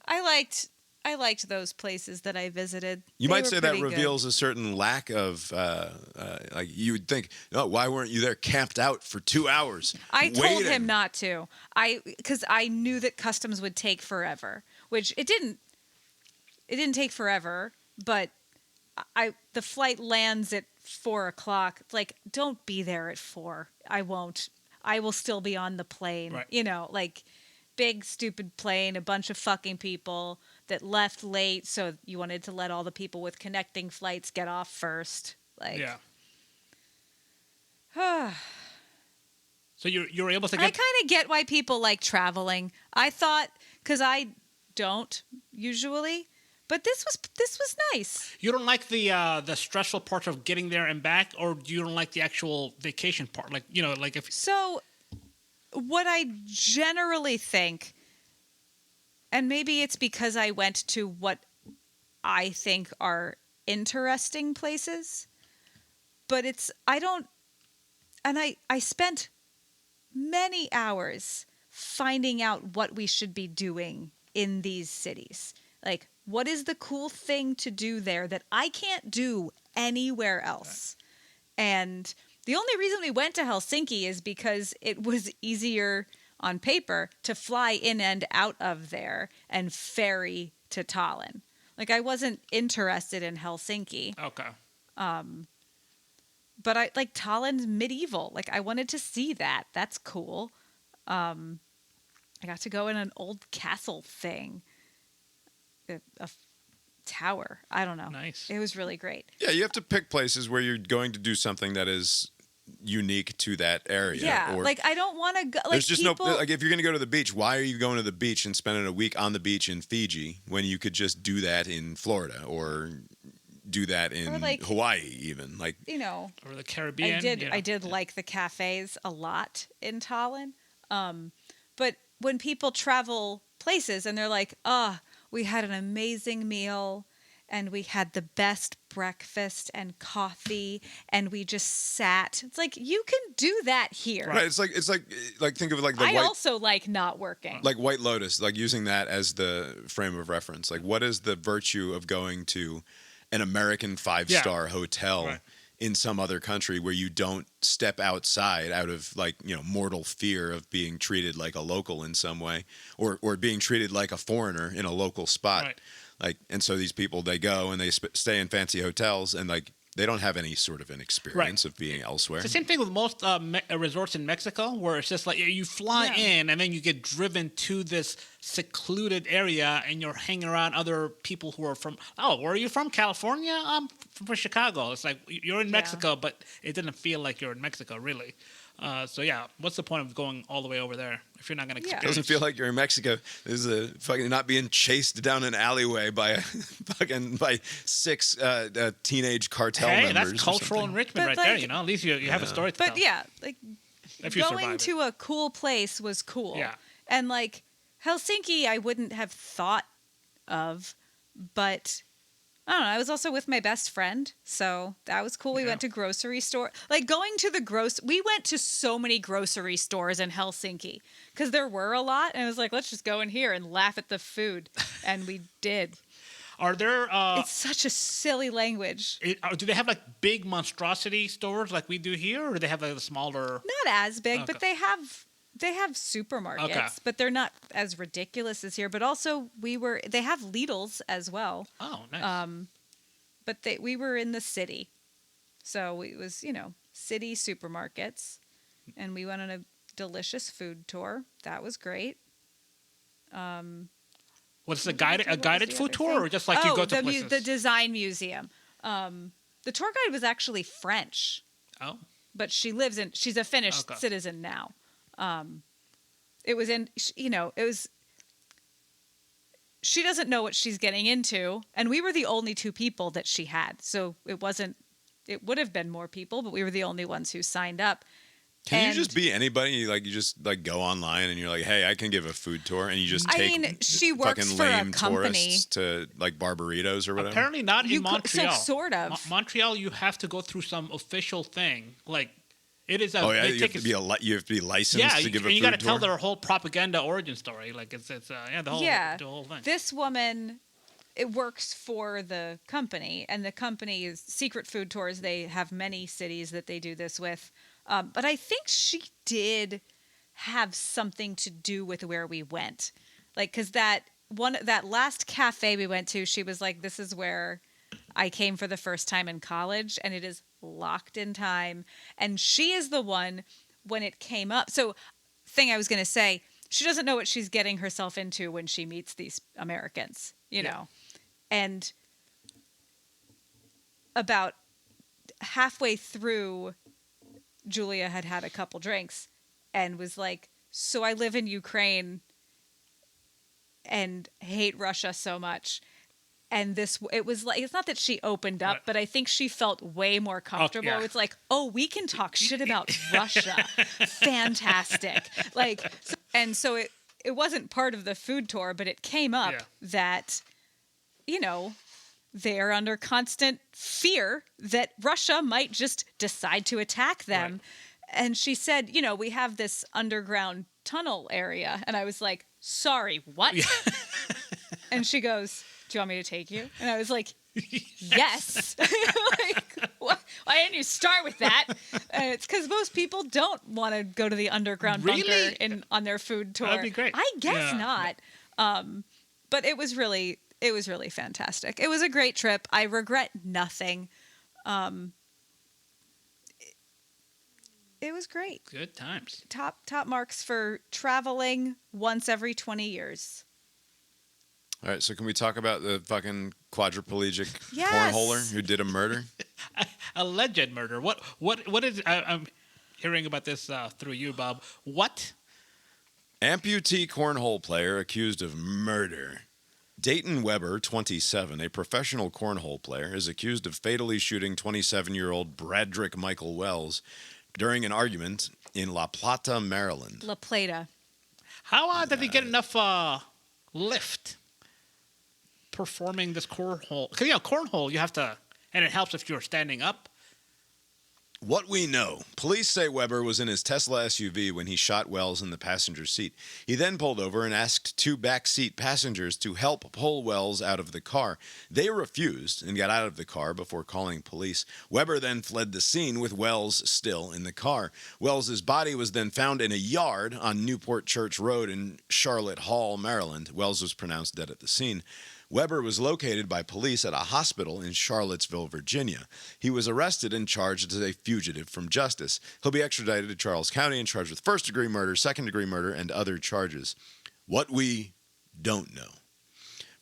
I liked those places that I visited. You might say that reveals a certain lack of, like, you would think, oh, why weren't you there camped out for 2 hours? I told him not to. Because I knew that customs would take forever, which it didn't. It didn't take forever, but the flight lands at 4:00. Like, don't be there at 4. I won't. I will still be on the plane. Right. Like, big stupid plane, a bunch of fucking people that left late, so you wanted to let all the people with connecting flights get off first. Like, yeah. So you're able to get... I kind of get why people like traveling. I thought, because I don't usually, but this was nice. You don't like the stressful part of getting there and back, or you don't like the actual vacation part? Like, like if... So what I generally think, and maybe it's because I went to what I think are interesting places, but I spent many hours finding out what we should be doing in these cities. Like, what is the cool thing to do there that I can't do anywhere else? And the only reason we went to Helsinki is because it was easier on paper to fly in and out of there and ferry to Tallinn. Like, I wasn't interested in Helsinki. Okay. But I like Tallinn's medieval. Like, I wanted to see that. That's cool. I got to go in an old castle thing. A tower. I don't know. Nice. It was really great. Yeah, you have to pick places where you're going to do something that is unique to that area. Yeah, like, I don't want to go. Like, there's just no, like, if you're going to go to the beach, why are you going to the beach and spending a week on the beach in Fiji when you could just do that in Florida or do that in Hawaii even? Like, or the Caribbean. I did like the cafes a lot in Tallinn. But when people travel places and they're like, We had an amazing meal, and we had the best breakfast and coffee, and we just sat. It's like, you can do that here. Right. It's like think of it like the I white. also like not working. Like White Lotus, like using that as the frame of reference. Like, what is the virtue of going to an American 5-star hotel in some other country where you don't step outside out of mortal fear of being treated like a local in some way, or being treated like a foreigner in a local spot? Right. And so these people, they go and they stay in fancy hotels, and they don't have any sort of an experience of being elsewhere. It's the same thing with most resorts in Mexico, where it's just like you fly in and then you get driven to this secluded area, and you're hanging around other people who are from, where are you from? California? I'm from Chicago. It's like you're in Mexico, but it didn't feel like you're in Mexico, really. What's the point of going all the way over there if you're not going to experience? It doesn't feel like you're in Mexico. This is a fucking not being chased down an alleyway by by 6 teenage cartel members. Hey, that's cultural enrichment there. At least you have a story to tell. But going to a cool place was cool. Yeah. And Helsinki, I wouldn't have thought of, but I don't know. I was also with my best friend, so that was cool. We went to grocery store. We went to so many grocery stores in Helsinki because there were a lot, and I was like, let's just go in here and laugh at the food, and we did. Are there? It's such a silly language. Do they have big monstrosity stores like we do here, or do they have a smaller? Not as big, but they have supermarkets, but they're not as ridiculous as here. But also, they have Lidl's as well. Oh, nice. But we were in the city, so it was city supermarkets, and we went on a delicious food tour. That was great. What's a guided food tour, or just like you go to places? The design museum. The tour guide was actually French. Oh, but she's a Finnish citizen now. It was she doesn't know what she's getting into, and we were the only 2 people that she had. So it would have been more people, but we were the only ones who signed up. Can you just be anybody? You just go online and you're like, hey, I can give a food tour, and you just take she works fucking for lame a company tourists to Barbaritos or whatever. Apparently not in Montreal. So sort of. Montreal, you have to go through some official thing. It is a. Oh yeah, you have to be licensed to give a food tour. You got to tell their whole propaganda origin story. The whole thing. This woman, it works for the company, and the company's secret food tours. They have many cities that they do this with, but I think she did have something to do with where we went, because that last cafe we went to, she was like, "This is where I came for the first time in college, and it is locked in time." And she is the one when it came up. So, thing I was going to say, she doesn't know what she's getting herself into when she meets these Americans, you know. And about halfway through, Julia had a couple drinks and was like, "So I live in Ukraine and hate Russia so much." And it was like, it's not that she opened up, but I think she felt way more comfortable. It's like, we can talk shit about Russia. Fantastic. So it wasn't part of the food tour, but it came up that, they're under constant fear that Russia might just decide to attack them. Right. And she said, we have this underground tunnel area. And I was like, sorry, what? Yeah. And she goes, "Do you want me to take you?" And I was like, yes. Why didn't you start with that? It's because most people don't want to go to the underground bunker on their food tour. That'd be great. I guess not. But it was really fantastic. It was a great trip. I regret nothing. It was great. Good times. Top marks for traveling once every 20 years. All right, so can we talk about the fucking quadriplegic cornholer who did a murder? Alleged murder. What is? I'm hearing about this through you, Bob. What? Amputee cornhole player accused of murder. Dayton Weber, 27, a professional cornhole player, is accused of fatally shooting 27-year-old Bradrick Michael Wells during an argument in La Plata, Maryland. La Plata. How did he get enough lift? performing this cornhole? Because, cornhole, you have to, and it helps if you're standing up. What we know. Police say Weber was in his Tesla SUV when he shot Wells in the passenger seat. He then pulled over and asked two backseat passengers to help pull Wells out of the car. They refused and got out of the car before calling police. Weber then fled the scene with Wells still in the car. Wells's body was then found in a yard on Newport Church Road in Charlotte Hall, Maryland. Wells was pronounced dead at the scene. Weber was located by police at a hospital in Charlottesville, Virginia. He was arrested and charged as a fugitive from justice. He'll be extradited to Charles County and charged with first-degree murder, second-degree murder, and other charges. What we don't know.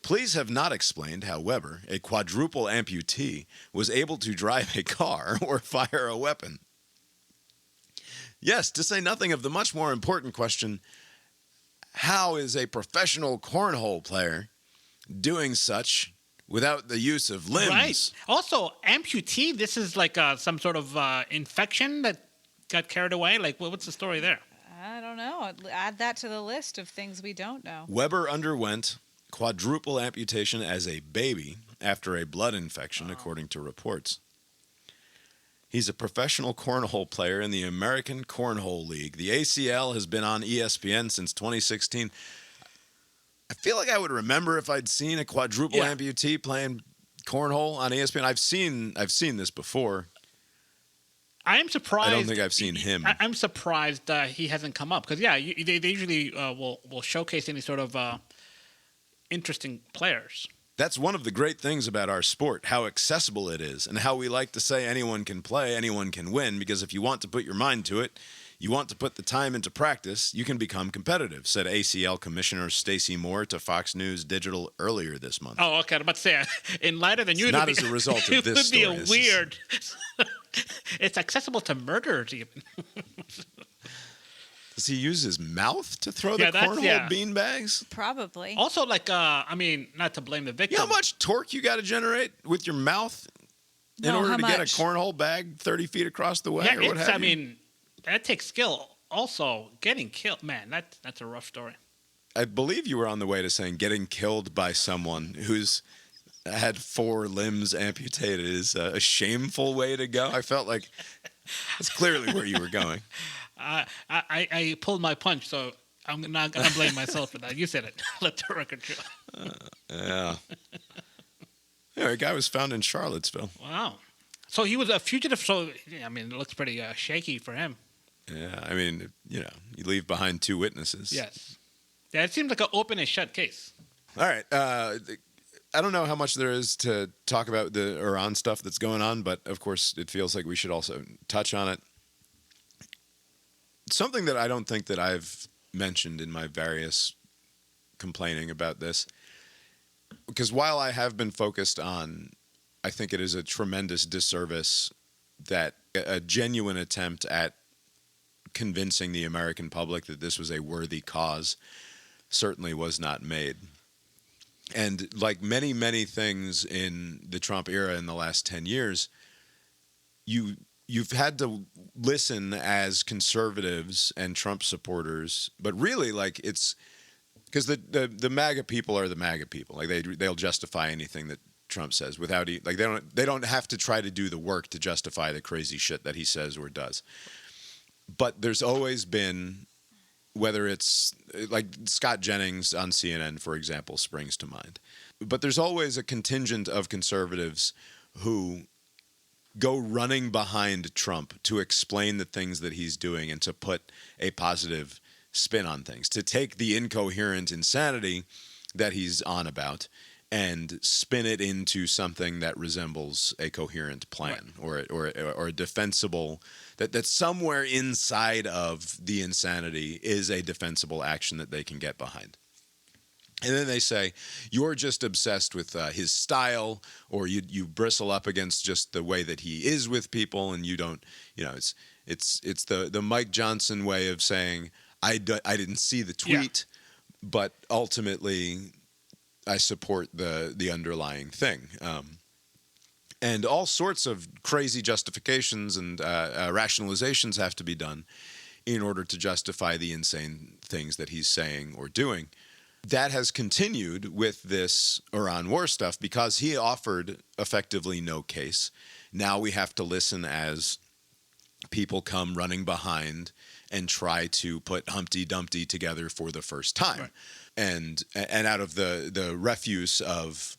Police have not explained how Weber, a quadruple amputee, was able to drive a car or fire a weapon. Yes, to say nothing of the much more important question, how is a professional cornhole player doing such without the use of limbs? Right. Also, amputee, this is like some sort of infection that got carried away? Like, what's the story there? I don't know. Add that to the list of things we don't know. Weber underwent quadruple amputation as a baby after a blood infection, according to reports. He's a professional cornhole player in the American Cornhole League. The ACL has been on ESPN since 2016. I feel like I would remember if I'd seen a quadruple amputee playing cornhole on ESPN. I've seen this before. I'm surprised. I don't think I've seen him. I'm surprised he hasn't come up because they usually will showcase any sort of interesting players. That's one of the great things about our sport, how accessible it is, and how we like to say anyone can play, anyone can win. Because if you want to put your mind to it, you want to put the time into practice, you can become competitive, said ACL Commissioner Stacey Moore to Fox News Digital earlier this month. Oh, okay. I'm about to say, in light of the news, not as a result of this story. It would be a weird. It's accessible to murderers, even. Does he use his mouth to throw the cornhole beanbags? Probably. Also, not to blame the victim. You know how much torque you got to generate with your mouth in order to get a cornhole bag 30 feet across the way, or what have you? That takes skill. Also, getting killed, man, that's a rough story. I believe you were on the way to saying getting killed by someone who's had 4 limbs amputated is a shameful way to go. I felt like that's clearly where you were going. I pulled my punch, so I'm not going to blame myself for that. You said it. Let the record show. Yeah. A guy was found in Charlottesville. Wow. So he was a fugitive, so, it looks pretty shaky for him. Yeah, you leave behind 2 witnesses. Yes. Yeah, it seems like an open and shut case. All right. I don't know how much there is to talk about the Iran stuff that's going on, but of course it feels like we should also touch on it. Something that I don't think that I've mentioned in my various complaining about this, because while I have been focused on, I think it is a tremendous disservice that a genuine attempt at convincing the American public that this was a worthy cause certainly was not made. And like many, many things in the Trump era in the last 10 years, you've had to listen as conservatives and Trump supporters, but really it's because the MAGA people are the MAGA people. Like they'll justify anything that Trump says without they don't have to try to do the work to justify the crazy shit that he says or does. But there's always been, whether it's like Scott Jennings on CNN, for example, springs to mind. But there's always a contingent of conservatives who go running behind Trump to explain the things that he's doing and to put a positive spin on things, to take the incoherent insanity that he's on about and spin it into something that resembles a coherent plan, right, or a defensible, that somewhere inside of the insanity is a defensible action that they can get behind. And then they say, you're just obsessed with his style, or you bristle up against just the way that he is with people, and you don't, it's the Mike Johnson way of saying, I didn't see the tweet, but ultimately I support the underlying thing. And all sorts of crazy justifications and rationalizations have to be done in order to justify the insane things that he's saying or doing. that has continued with this Iran war stuff because he offered effectively no case. Now we have to listen as people come running behind and try to put Humpty Dumpty together for the first time. Right. And out of the refuse of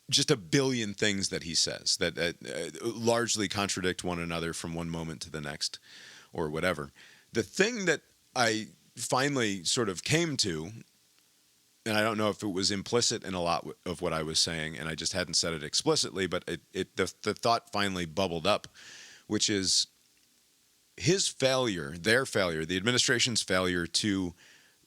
just a billion things that he says that largely contradict one another from one moment to the next or whatever. The thing that I finally sort of came to, and I don't know if it was implicit in a lot of what I was saying, and I just hadn't said it explicitly, but the thought finally bubbled up, which is his failure, their failure, the administration's failure to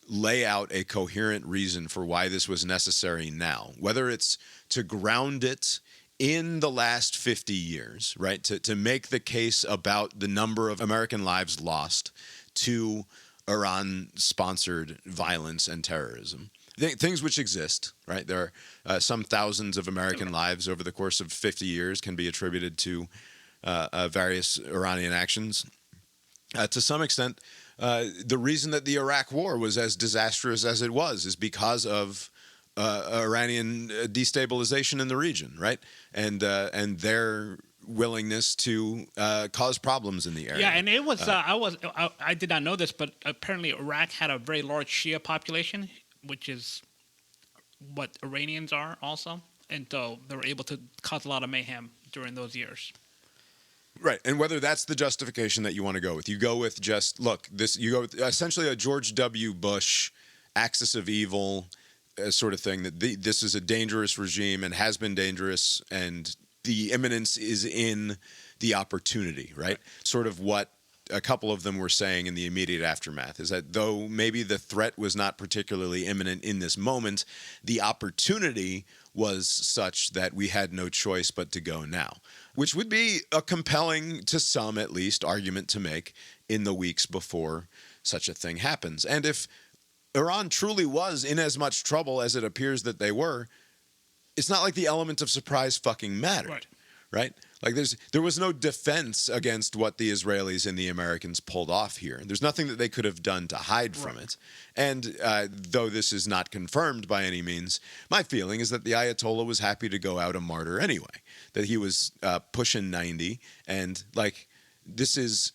lay out a coherent reason for why this was necessary now, whether it's to ground it in the last 50 years, right, to make the case about the number of American lives lost to Iran-sponsored violence and terrorism. Things which exist, right? There are some thousands of American lives over the course of 50 years can be attributed to various Iranian actions. To some extent, the reason that the Iraq War was as disastrous as it was is because of Iranian destabilization in the region, right? And their willingness to cause problems in the area. Yeah, and it was I did not know this, but apparently Iraq had a very large Shia population, which is what Iranians are also, and so they were able to cause a lot of mayhem during those years. Right, and whether that's the justification that you want to go with, you go with just you go with essentially a George W. Bush axis of evil sort of thing, that this is a dangerous regime and has been dangerous, and the imminence is in the opportunity, right? Sort of what a couple of them were saying in the immediate aftermath is that though maybe the threat was not particularly imminent in this moment, the opportunity was such that we had no choice but to go now, which would be a compelling, to some at least, argument to make in the weeks before such a thing happens. And if Iran truly was in as much trouble as it appears that they were, it's not like the element of surprise fucking mattered, right? Like there was no defense against what the Israelis and the Americans pulled off here. There's nothing that they could have done to hide from it. And though this is not confirmed by any means, my feeling is that the Ayatollah was happy to go out a martyr anyway, that he was pushing 90, and like this is,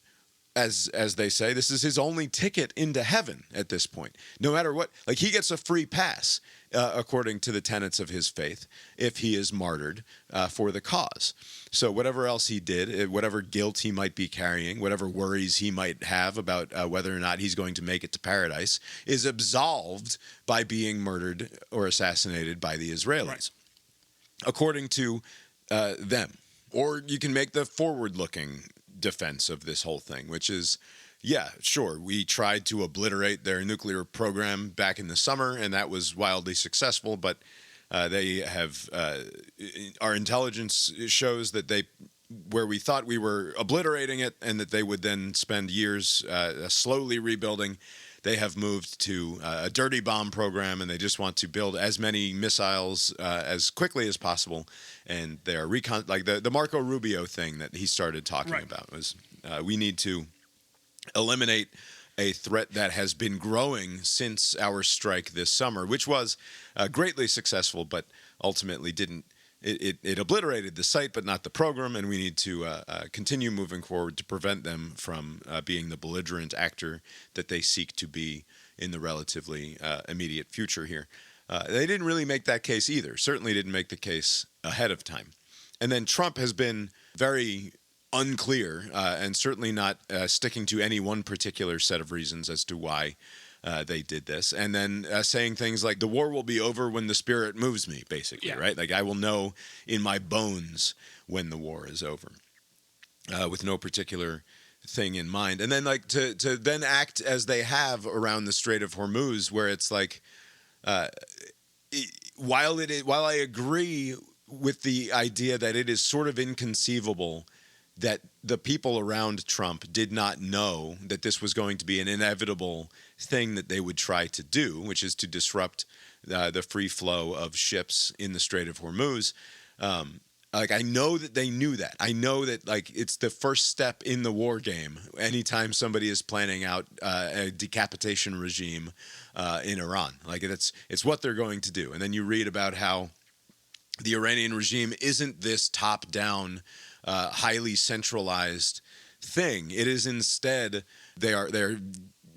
as they say, this is his only ticket into heaven at this point. No matter what, like he gets a free pass according to the tenets of his faith if he is martyred for the cause. So whatever else he did, whatever guilt he might be carrying, whatever worries he might have about whether or not he's going to make it to paradise, is absolved by being murdered or assassinated by the Israelis, according to them. Or you can make the forward-looking defense of this whole thing, which is, yeah, sure, we tried to obliterate their nuclear program back in the summer, and that was wildly successful, but they have our intelligence shows that where we thought we were obliterating it and that they would then spend years slowly rebuilding, they have moved to a dirty bomb program, and they just want to build as many missiles as quickly as possible. And they are like the Marco Rubio thing that he started talking about was we need to eliminate a threat that has been growing since our strike this summer, which was greatly successful, but ultimately didn't. It obliterated the site, but not the program, and we need to continue moving forward to prevent them from being the belligerent actor that they seek to be in the relatively immediate future here. They didn't really make that case either. Certainly didn't make the case ahead of time. And then Trump has been very unclear and certainly not sticking to any one particular set of reasons as to why they did this, and then saying things like the war will be over when the spirit moves me, basically, right? Like I will know in my bones when the war is over, with no particular thing in mind. And then like to then act as they have around the Strait of Hormuz, where it's like, while I agree with the idea that it is sort of inconceivable that the people around Trump did not know that this was going to be an inevitable thing that they would try to do, which is to disrupt the free flow of ships in the Strait of Hormuz. Like, I know that they knew that. I know that, like, it's the first step in the war game. Anytime somebody is planning out a decapitation regime in Iran, like, it's what they're going to do. And then you read about how the Iranian regime isn't this top-down, highly centralized thing. It is instead they're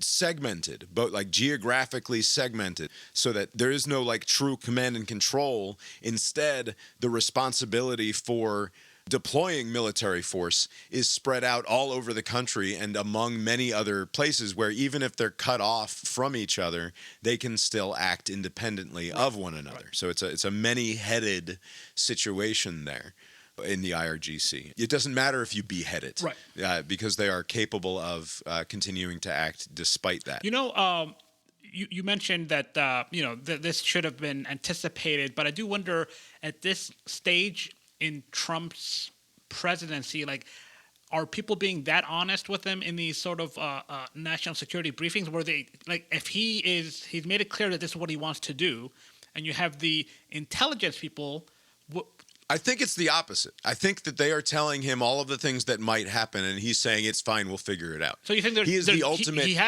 segmented, but like geographically segmented, so that there is no like true command and control. Instead, the responsibility for deploying military force is spread out all over the country and among many other places where even if they're cut off from each other, they can still act independently of one another. So it's a many-headed situation there in the IRGC. It doesn't matter if you behead it, because they are capable of continuing to act despite that. You mentioned that this should have been anticipated, but I do wonder at this stage in Trump's presidency, like, are people being that honest with him in these sort of national security briefings, where they, like, if he's made it clear that this is what he wants to do, and you have the intelligence people. I think it's the opposite. I think that they are telling him all of the things that might happen, and he's saying it's fine, we'll figure it out. So you think he has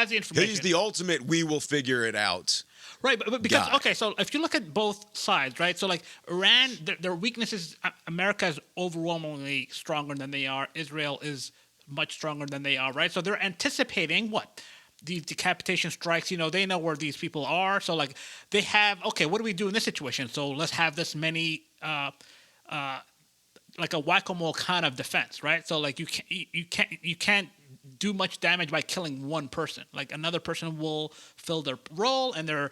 the information? He's the ultimate, we will figure it out. Right, but because okay, so if you look at both sides, right? So like Iran, their weaknesses, America is overwhelmingly stronger than they are. Israel is much stronger than they are, right? So they're anticipating what? These decapitation strikes, they know where these people are. So like they have, okay, what do we do in this situation? So let's have this many. Like a whack-a-mole kind of defense, right? So like you can't do much damage by killing one person. Like another person will fill their role, and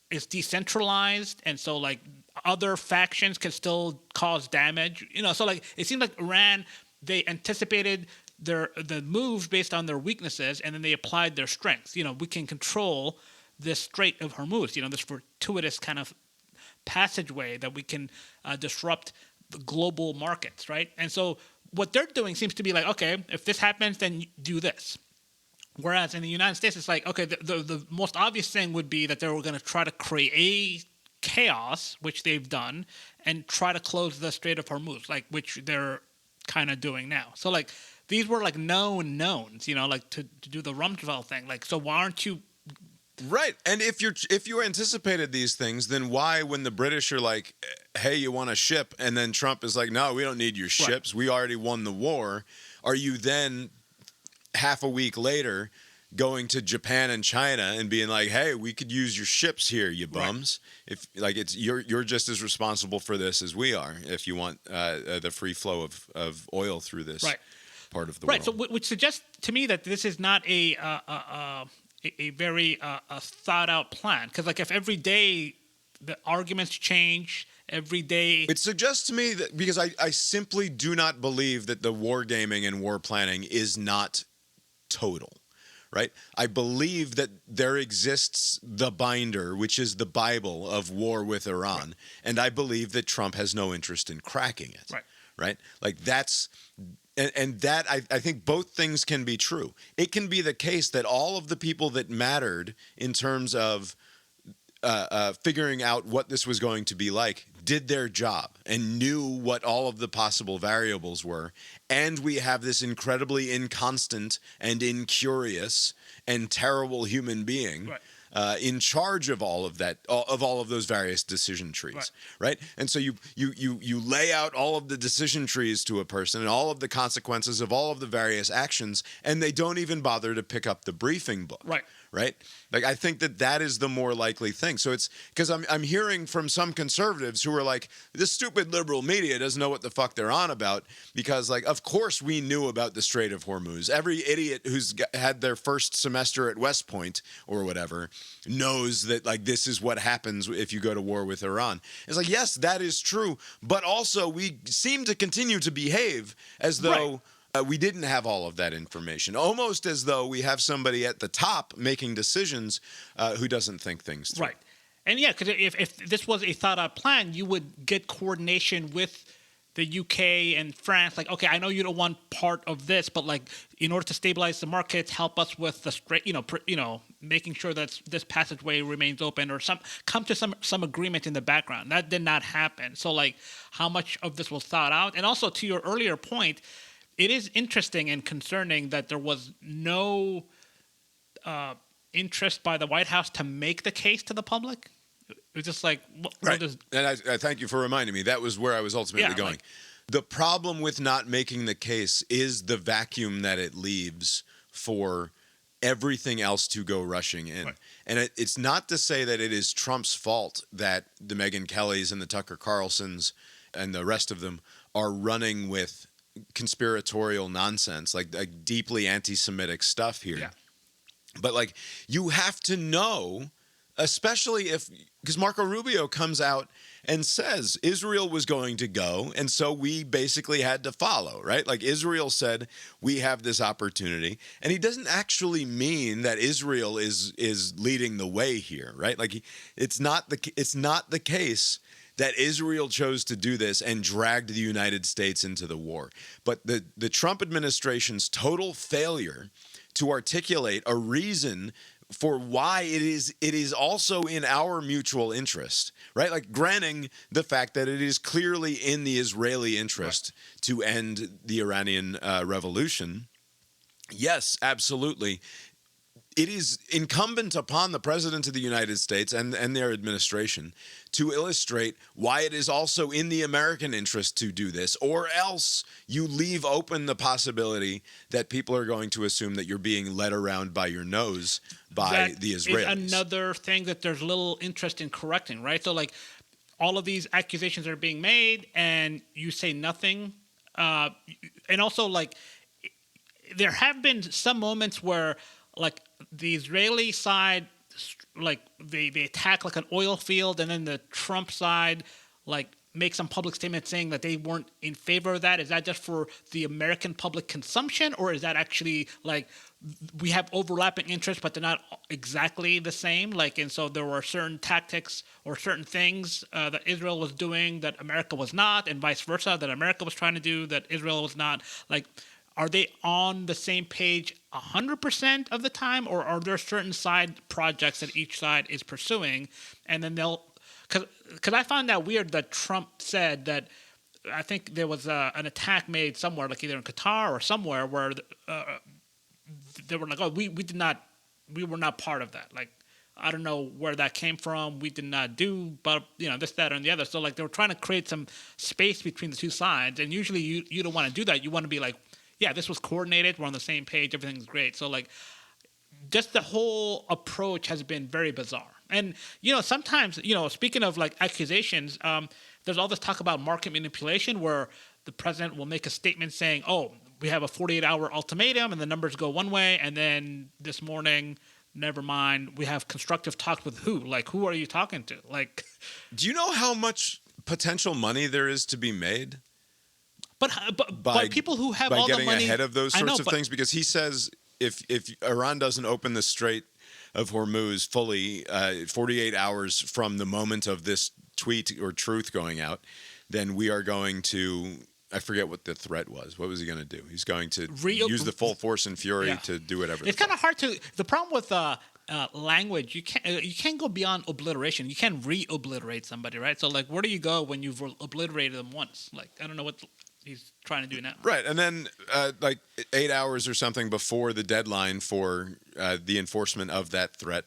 it's decentralized, and so like other factions can still cause damage. So like it seems like Iran, they anticipated the moves based on their weaknesses, and then they applied their strengths. We can control this Strait of Hormuz. This fortuitous kind of passageway that we can disrupt the global markets, right? And so what they're doing seems to be like, okay, if this happens, then do this. Whereas in the United States, it's like, okay, the most obvious thing would be that they were going to try to create chaos, which they've done, and try to close the Strait of Hormuz, like, which they're kind of doing now. So like these were like known knowns, like to do the Rumsfeld thing. Like, so why aren't you? Right. And if you anticipated these things, then why, when the British are like, hey, you want a ship, and then Trump is like, no, we don't need your ships, we already won the war, are you then half a week later going to Japan and China and being like, hey, we could use your ships here, you bums? If like you're just as responsible for this as we are, if you want the free flow of oil through this part of the world. Right. So which suggests to me that this is not a very thought out plan, because like if every day the arguments change every day, it suggests to me that, because I simply do not believe that the wargaming and war planning is not total, right? I believe that there exists the binder, which is the Bible of war with Iran, and I believe that Trump has no interest in cracking it, right? Like that's. And that, I think both things can be true. It can be the case that all of the people that mattered in terms of figuring out what this was going to be like did their job and knew what all of the possible variables were. And we have this incredibly inconstant and incurious and terrible human being in charge of all of that, of all of those various decision trees, right? And so you lay out all of the decision trees to a person and all of the consequences of all of the various actions, and they don't even bother to pick up the briefing book, right? Like, I think that is the more likely thing. So it's because I'm hearing from some conservatives who are like, this stupid liberal media doesn't know what the fuck they're on about, because like, of course we knew about the Strait of Hormuz. Every idiot who's had their first semester at West Point or whatever knows that like this is what happens if you go to war with Iran. It's like, yes, that is true, but also we seem to continue to behave as though we didn't have all of that information, almost as though we have somebody at the top making decisions who doesn't think things through. Right. And yeah, because if this was a thought-out plan, you would get coordination with the UK and France. Like, okay, I know you don't want part of this, but like, in order to stabilize the markets, help us with the straight, making sure that this passageway remains open, or come to some agreement in the background. That did not happen. So like, how much of this was thought out? And also, to your earlier point, it is interesting and concerning that there was no interest by the White House to make the case to the public. It was just like, right. And I thank you for reminding me. That was where I was ultimately going. The problem with not making the case is the vacuum that it leaves for everything else to go rushing in. Right. And it's not to say that it is Trump's fault that the Megyn Kellys and the Tucker Carlsons and the rest of them are running with conspiratorial nonsense, like deeply anti-Semitic stuff here. Yeah. But like, you have to know, especially because Marco Rubio comes out and says Israel was going to go, and so we basically had to follow, right? Like, Israel said, we have this opportunity, and he doesn't actually mean that Israel is leading the way here, right? Like, it's not the case that Israel chose to do this and dragged the United States into the war. But the Trump administration's total failure to articulate a reason for why it is also in our mutual interest, right? Like, granting the fact that it is clearly in the Israeli interest to end the Iranian revolution. Yes, absolutely. It is incumbent upon the President of the United States and their administration to illustrate why it is also in the American interest to do this, or else you leave open the possibility that people are going to assume that you're being led around by your nose by the Israelis. That is another thing that there's little interest in correcting, right? So, like, all of these accusations are being made, and you say nothing. And also, like, there have been some moments where, like, the Israeli side, like, they attack like an oil field, and then the Trump side, like, make some public statement saying that they weren't in favor of that. Is that just for the American public consumption, or is that actually like we have overlapping interests, but they're not exactly the same? Like, and so there were certain tactics or certain things that Israel was doing that America was not, and vice versa, that America was trying to do that Israel was not. Like, are they on the same page 100% of the time, or are there certain side projects that each side is pursuing? And then because I found that weird that Trump said that, I think there was an attack made somewhere, like either in Qatar or somewhere, where they were like, oh, we were not part of that. Like, I don't know where that came from. We did not do, but this, that, and the other. So like, they were trying to create some space between the two sides, and usually you don't want to do that. You want to be like, yeah, this was coordinated. We're on the same page. Everything's great. So like, just the whole approach has been very bizarre. And, sometimes, speaking of like accusations, there's all this talk about market manipulation where the president will make a statement saying, oh, we have a 48-hour ultimatum and the numbers go one way. And then this morning, never mind, we have constructive talks with who? Like, who are you talking to? Like, do you know how much potential money there is to be made? By people who have all the money, getting ahead of those sorts of things, because he says if Iran doesn't open the Strait of Hormuz fully 48 hours from the moment of this tweet or truth going out, then we are going to, I forget what the threat was. What was he going to do? He's going to use the full force and fury to do whatever. It's kind of hard to. The problem with language, you can't go beyond obliteration. You can't re-obliterate somebody, right? So like, where do you go when you've obliterated them once? Like, I don't know what he's trying to do now. Right. And then like 8 hours or something before the deadline for the enforcement of that threat,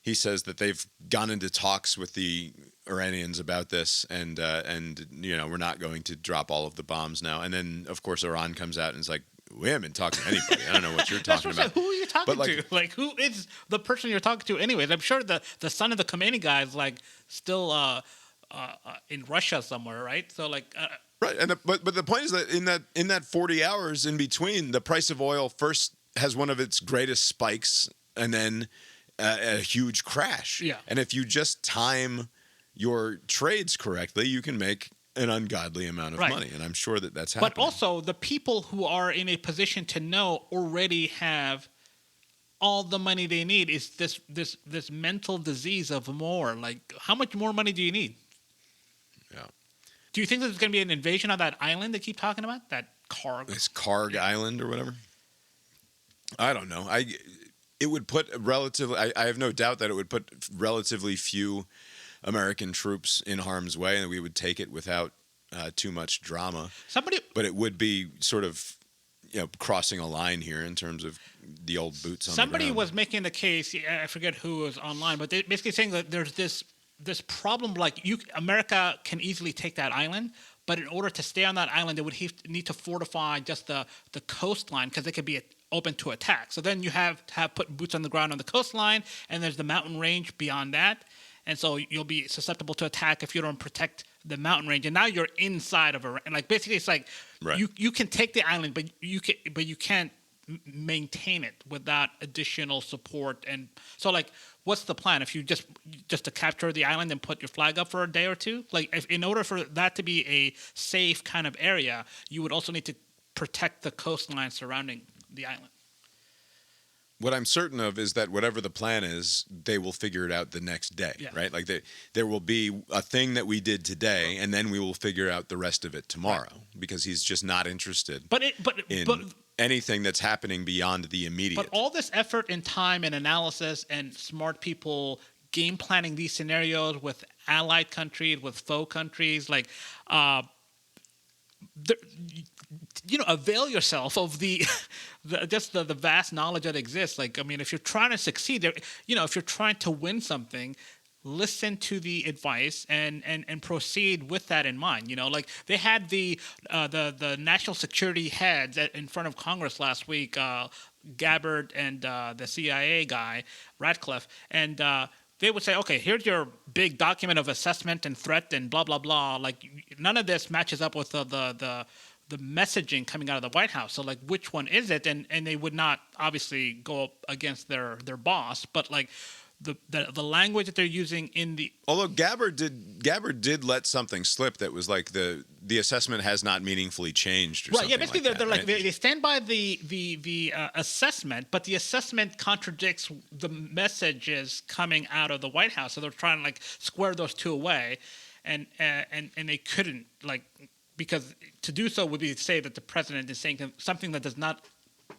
he says that they've gone into talks with the Iranians about this, and we're not going to drop all of the bombs now. And then, of course, Iran comes out and is like, we haven't talked to anybody. I don't know what you're talking about. Who are you talking to? Like, who is the person you're talking to anyways? I'm sure the son of the Khomeini guy is like still in Russia somewhere, right? So like... Right, but the point is that in that 40 hours in between, the price of oil first has one of its greatest spikes, and then a huge crash. Yeah. And if you just time your trades correctly, you can make an ungodly amount of money, and I'm sure that's happening. But also, the people who are in a position to know already have all the money they need. Is this mental disease of more? Like, how much more money do you need? Yeah. Do you think there's going to be an invasion of that island they keep talking about? That Karg? This Karg Island or whatever? I don't know. it would put relatively. I have no doubt that it would put relatively few American troops in harm's way, and we would take it without too much drama. But it would be sort of, crossing a line here in terms of the old boots on the ground. Somebody was making the case. I forget who was online, but they basically saying that there's this problem. Like America can easily take that island, but in order to stay on that island, they would need to fortify just the coastline because they could be open to attack. So then you have to put boots on the ground on the coastline, and there's the mountain range beyond that. And so you'll be susceptible to attack if you don't protect the mountain range. And now you're inside of basically it's like you can take the island, but you can't maintain it without additional support. And so like, what's the plan? If you just to capture the island and put your flag up for a day or two, like in order for that to be a safe kind of area, you would also need to protect the coastline surrounding the island. What I'm certain of is that whatever the plan is, they will figure it out the next day, right? Like there will be a thing that we did today, and then we will figure out the rest of it tomorrow, because he's just not interested in anything that's happening beyond the immediate. But all this effort and time and analysis and smart people game planning these scenarios with allied countries, with foe countries, like avail yourself of the vast knowledge that exists. Like, I mean, if you're trying to succeed, if you're trying to win something, listen to the advice and proceed with that in mind. Like they had the national security heads in front of Congress last week, Gabbard and the CIA guy, Radcliffe, and they would say, okay, here's your big document of assessment and threat and blah, blah, blah. Like none of this matches up with the messaging coming out of the White House. So like, which one is it? And they would not obviously go up against their boss, but like the language that they're using in the. Although Gabbard did let something slip that was like the assessment has not meaningfully changed. Or right. Yeah. Basically, like they're right? like they stand by the assessment, but the assessment contradicts the messages coming out of the White House. So they're trying to like square those two away, and they couldn't, like, because to do so would be to say that the president is saying something that does not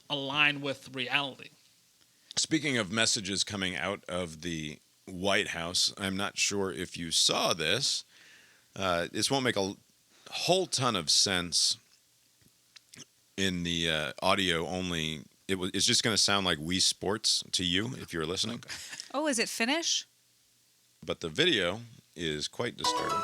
align with reality. Speaking of messages coming out of the White House, I'm not sure if you saw this. This won't make a whole ton of sense in the audio only. It's just going to sound like Wii Sports to you if you're listening. Okay. Oh, is it Finnish? But the video is quite disturbing.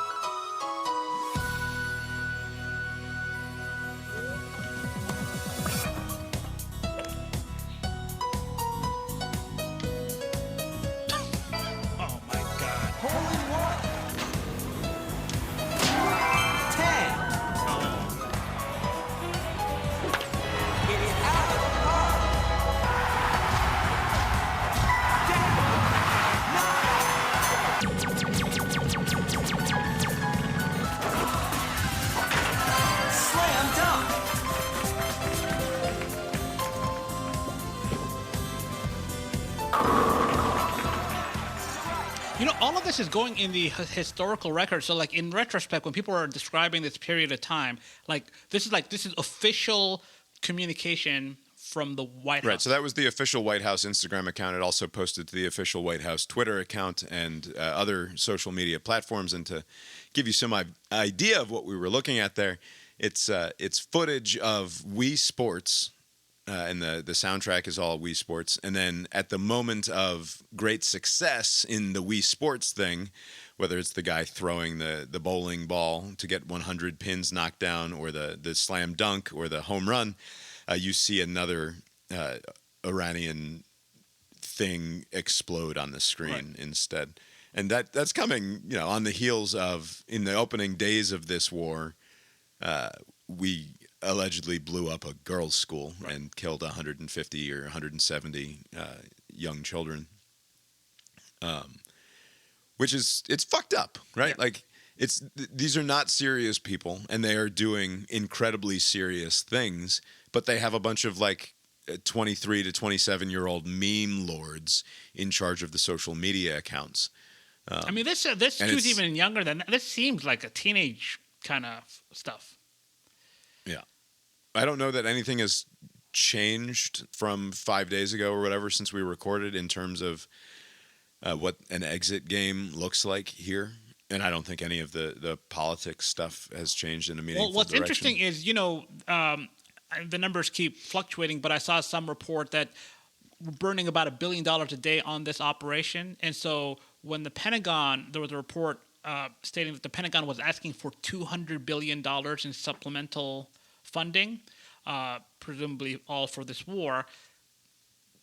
All of this is going in the historical record. So, like, in retrospect, when people are describing this period of time, this is official communication from the White House. Right. So that was the official White House Instagram account. It also posted to the official White House Twitter account and other social media platforms. And to give you some idea of what we were looking at there, it's footage of Wii Sports. And the soundtrack is all Wii Sports. And then at the moment of great success in the Wii Sports thing, whether it's the guy throwing the bowling ball to get 100 pins knocked down, or the slam dunk, or the home run, you see another Iranian thing explode on the screen instead. And that's coming, on the heels of, in the opening days of this war, we allegedly blew up a girls' school and killed 150 or 170 young children, which it's fucked up, right? Yeah. Like these are not serious people, and they are doing incredibly serious things, but they have a bunch of 23 to 27-year-old meme lords in charge of the social media accounts. I mean, this dude's even younger than that. This seems like a teenage kind of stuff. Yeah. I don't know that anything has changed from 5 days ago or whatever since we recorded in terms of what an exit game looks like here. And I don't think any of the politics stuff has changed in a meaningful What's direction. interesting is, the numbers keep fluctuating, but I saw some report that we're burning about $1 billion a day on this operation. And so when the Pentagon, there was a report stating that the Pentagon was asking for $200 billion in supplemental funding, presumably all for this war.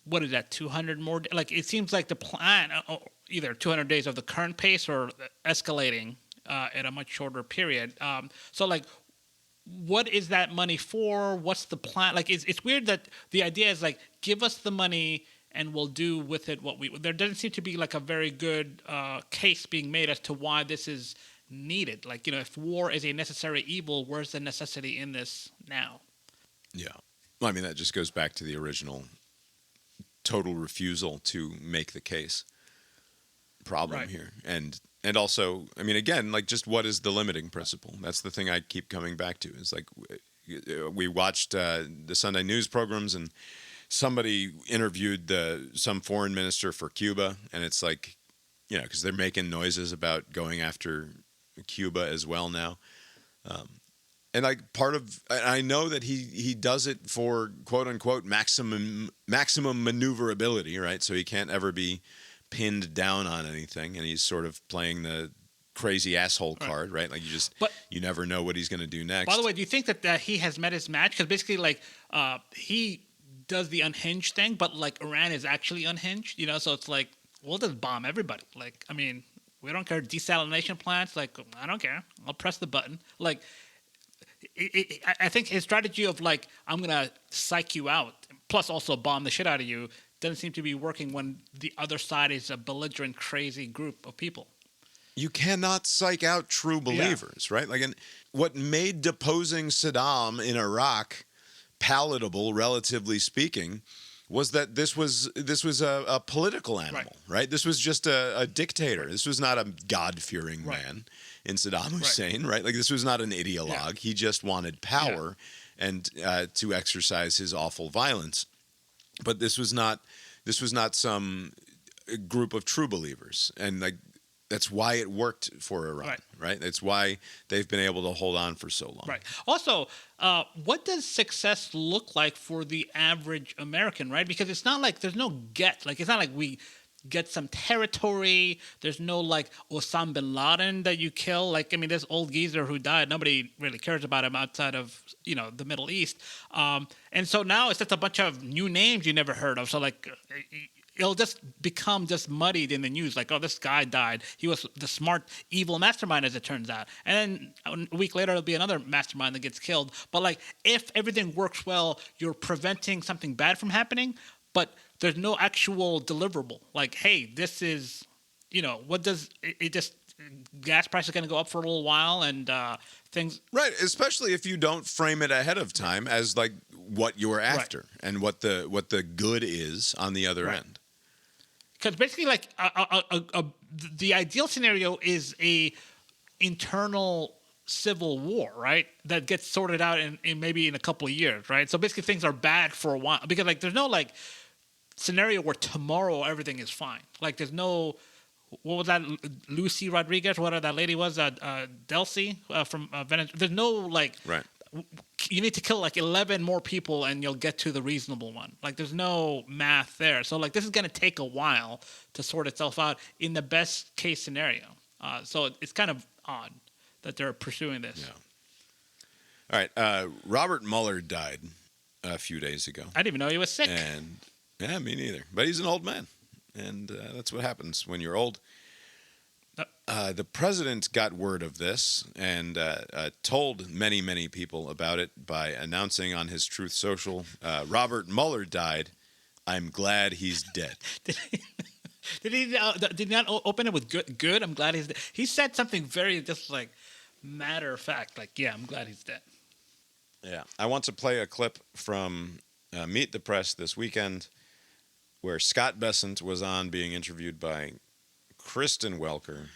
What is that, 200 more? Like, it seems like the plan, either 200 days of the current pace or escalating at a much shorter period. So, like, what is that money for? What's the plan? Like, it's weird that the idea is, like, give us the money and we'll do with it what we... There doesn't seem to be, like, a very good case being made as to why this is needed. Like, if war is a necessary evil, where's the necessity in this now? Yeah. Well, I mean, that just goes back to the original total refusal to make the case problem here. And also, I mean, again, like, just what is the limiting principle? That's the thing I keep coming back to. Is like, we watched the Sunday news programs and somebody interviewed some foreign minister for Cuba, and it's like, because they're making noises about going after Cuba as well now. And like I know that he does it for quote unquote maximum maneuverability, right? So he can't ever be pinned down on anything, and he's sort of playing the crazy asshole card, right? Like you never know what he's going to do next. By the way, do you think that he has met his match? Because basically, like, he does the unhinged thing, but like Iran is actually unhinged, so it's like, we'll just bomb everybody. Like, I mean, we don't care. Desalination plants, like, I don't care. I'll press the button. Like, I think his strategy of, like, I'm going to psych you out, plus also bomb the shit out of you, doesn't seem to be working when the other side is a belligerent, crazy group of people. You cannot psych out true believers, right? Like, what made deposing Saddam in Iraq palatable, relatively speaking, was that this was a political animal, right? This was just a dictator. This was not a God-fearing man in Saddam Hussein, right? Like, this was not an ideologue. Yeah. He just wanted power and to exercise his awful violence. But this was not some group of true believers, and like, that's why it worked for Iran, right? That's why they've been able to hold on for so long. Right. Also, what does success look like for the average American, right? Because it's not like there's no get. Like, it's not like we get some territory. There's no, like, Osama bin Laden that you kill. Like, I mean, this old geezer who died, nobody really cares about him outside of, the Middle East. And so now it's just a bunch of new names you never heard of. So, like, it'll just become just muddied in the news. Like, oh, this guy died. He was the smart, evil mastermind, as it turns out. And then a week later, there'll be another mastermind that gets killed. But, like, if everything works well, you're preventing something bad from happening, but there's no actual deliverable. Like, hey, this is, what does it just... Gas price is going to go up for a little while, and things... Right, especially if you don't frame it ahead of time as, like, what you're after and what the good is on the other end. Because basically, like, the ideal scenario is a internal civil war, right? That gets sorted out in maybe in a couple of years, right? So basically, things are bad for a while because, like, there's no, like, scenario where tomorrow everything is fine. Like, there's no... What was that? Lucy Rodriguez, whatever that lady was, Delcy from Venezuela. There's no, like... Right. You need to kill, like, 11 more people and you'll get to the reasonable one. Like, there's no math there. So, like, this is going to take a while to sort itself out in the best case scenario. So it's kind of odd that they're pursuing this. Yeah. All right. Robert Mueller died a few days ago. I didn't even know he was sick. And yeah, me neither. But he's an old man. And that's what happens when you're old. The president got word of this and told many, many people about it by announcing on his Truth Social, Robert Mueller died. I'm glad he's dead. Did he not open it with good? I'm glad he's dead. He said something very just like matter of fact, like, yeah, I'm glad he's dead. Yeah. I want to play a clip from Meet the Press this weekend where Scott Bessent was on being interviewed by Kristen Welker.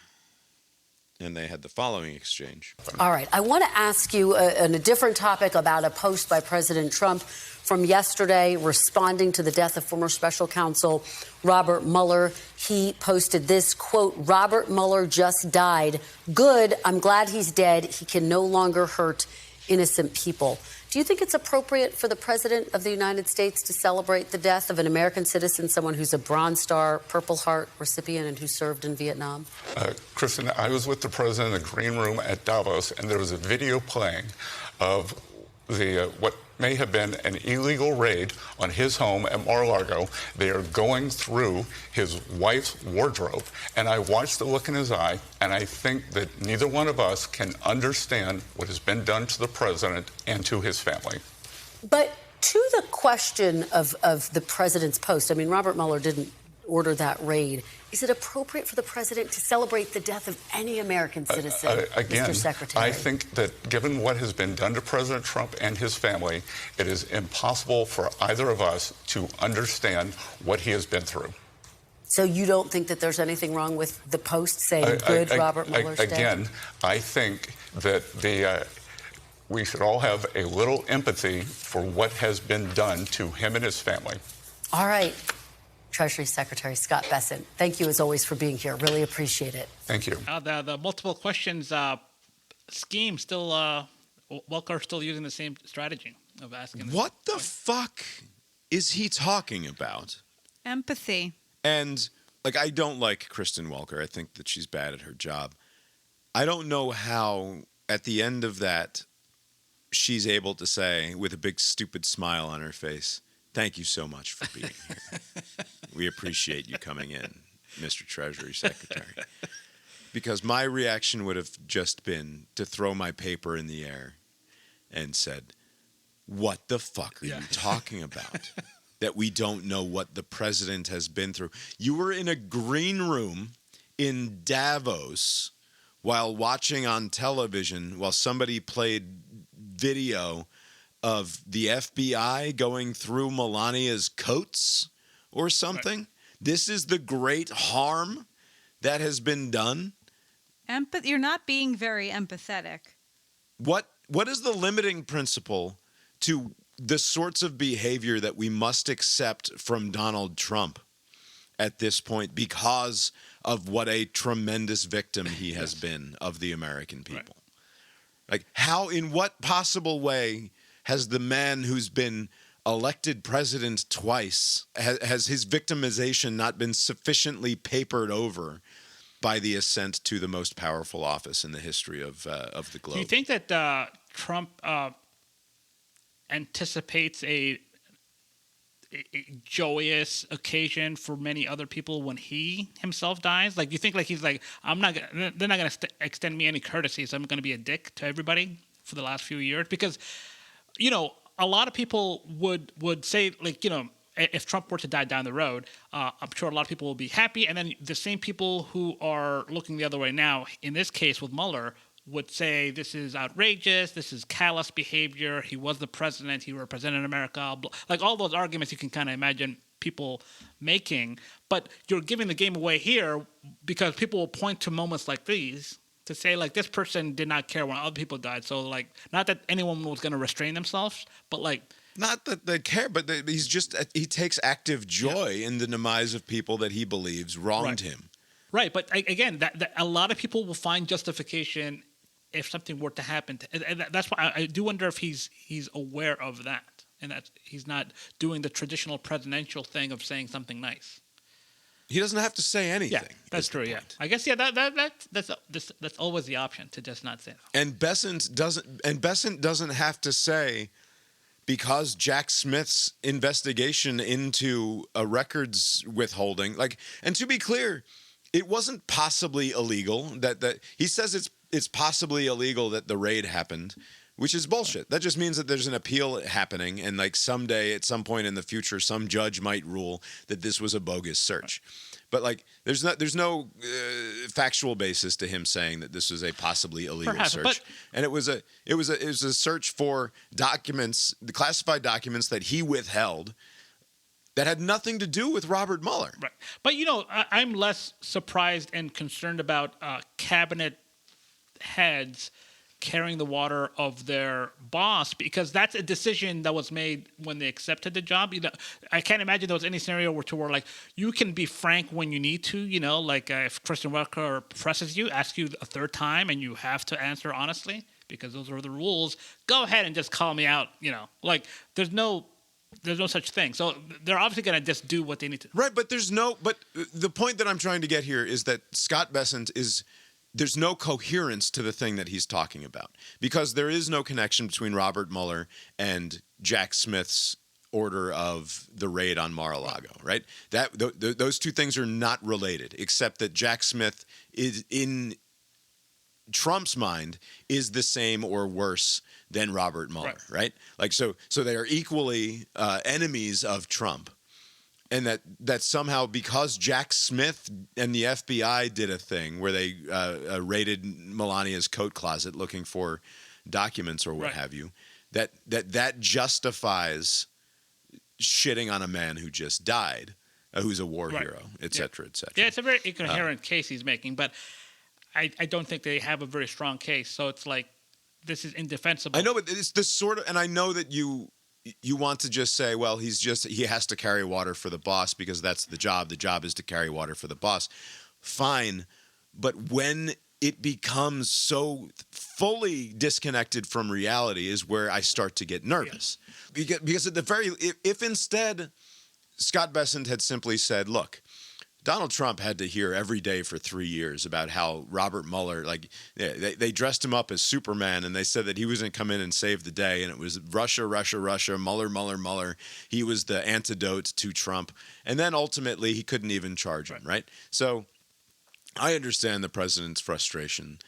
and they had the following exchange. All right. I want to ask you on a different topic about a post by President Trump from yesterday responding to the death of former special counsel Robert Mueller. He posted this, quote, "Robert Mueller just died. Good. I'm glad he's dead. He can no longer hurt innocent people." Do you think it's appropriate for the President of the United States to celebrate the death of an American citizen, someone who's a Bronze Star, Purple Heart recipient and who served in Vietnam? Kristen, I was with the President in the green room at Davos, and there was a video playing of the what may have been an illegal raid on his home at Mar-a-Lago. They are going through his wife's wardrobe, and I watched the look in his eye, and I think that neither one of us can understand what has been done to the president and to his family. But to the question of the president's post, I mean, Robert Mueller didn't order that raid. Is it appropriate for the president to celebrate the death of any American citizen, again, Mr. Secretary? I think that given what has been done to President Trump and his family, it is impossible for either of us to understand what he has been through. So you don't think that there's anything wrong with the post saying, good, Robert Mueller's dead? Again, I think that we should all have a little empathy for what has been done to him and his family. All right. Treasury Secretary Scott Bessent, thank you as always for being here. Really appreciate it. Thank you. The multiple questions scheme still, Welker still using the same strategy of asking. What the fuck is he talking about? Empathy. And, like, I don't like Kristen Welker. I think that she's bad at her job. I don't know how, at the end of that, she's able to say, with a big stupid smile on her face, "Thank you so much for being here. We appreciate you coming in, Mr. Treasury Secretary." Because my reaction would have just been to throw my paper in the air and said, "What the fuck are you talking about? That we don't know what the president has been through." You were in a green room in Davos while watching on television while somebody played video of the FBI going through Melania's coats or something. Right. This is the great harm that has been done. You're not being very empathetic. What is the limiting principle to the sorts of behavior that we must accept from Donald Trump at this point because of what a tremendous victim he has been of the American people? Right. Like, how, in what possible way has the man who's been elected president twice, has his victimization not been sufficiently papered over by the ascent to the most powerful office in the history of the globe? Do you think that Trump anticipates a joyous occasion for many other people when he himself dies? Like, do you think like he's like, they're not going to extend me any courtesy, so I'm going to be a dick to everybody for the last few years? Because, you know, a lot of people would say, like, you know, if Trump were to die down the road, I'm sure a lot of people will be happy. And then the same people who are looking the other way now, in this case with Mueller, would say this is outrageous, this is callous behavior, he was the president, he represented America, like all those arguments you can kind of imagine people making. But you're giving the game away here because people will point to moments like these to say, like, this person did not care when other people died. So, like, not that anyone was going to restrain themselves, but, like... Not that they care, but he takes active joy in the demise of people that he believes wronged him. Right, but again, that a lot of people will find justification if something were to happen. And that's why I do wonder if he's aware of that, and that he's not doing the traditional presidential thing of saying something nice. He doesn't have to say anything. Yeah, that's true. Yeah, I guess that's always the option, to just not say that. And Bessent doesn't have to say, because Jack Smith's investigation into a records withholding, like, and to be clear, it wasn't possibly illegal. That he says it's possibly illegal that the raid happened, which is bullshit. That just means that there's an appeal happening, and like someday, at some point in the future, some judge might rule that this was a bogus search. But like, there's no factual basis to him saying that this was a possibly illegal search. And it was a search for documents, the classified documents that he withheld, that had nothing to do with Robert Mueller. Right. But, you know, I'm less surprised and concerned about cabinet heads carrying the water of their boss, because that's a decision that was made when they accepted the job. I can't imagine there was any scenario where like you can be frank when you need to, like if Kristen Welker presses you, asks you a third time, and you have to answer honestly because those are the rules. Go ahead and just call me out. Like there's no such thing. So they're obviously going to just do what they need to. Right, but but the point that I'm trying to get here is that Scott Bessent there's no coherence to the thing that he's talking about, because there is no connection between Robert Mueller and Jack Smith's order of the raid on Mar-a-Lago, right? Those two things are not related, except that Jack Smith is, in Trump's mind, is the same or worse than Robert Mueller, right? Like so they are equally enemies of Trump. And that somehow, because Jack Smith and the FBI did a thing where they raided Melania's coat closet looking for documents or what have you, that justifies shitting on a man who just died, who's a war hero, et cetera, et cetera. Yeah, it's a very incoherent case he's making, but I don't think they have a very strong case. So it's like, this is indefensible. I know, but it's this sort of, and I know that you want to just say, well, he has to carry water for the boss because that's the job. The job is to carry water for the boss. Fine. But when it becomes so fully disconnected from reality is where I start to get nervous. Yeah. Because at if instead Scott Bessent had simply said, look, Donald Trump had to hear every day for 3 years about how Robert Mueller, they dressed him up as Superman, and they said that he was going to come in and save the day, and it was Russia, Mueller. He was the antidote to Trump. And then ultimately he couldn't even charge him, right? So I understand the president's frustration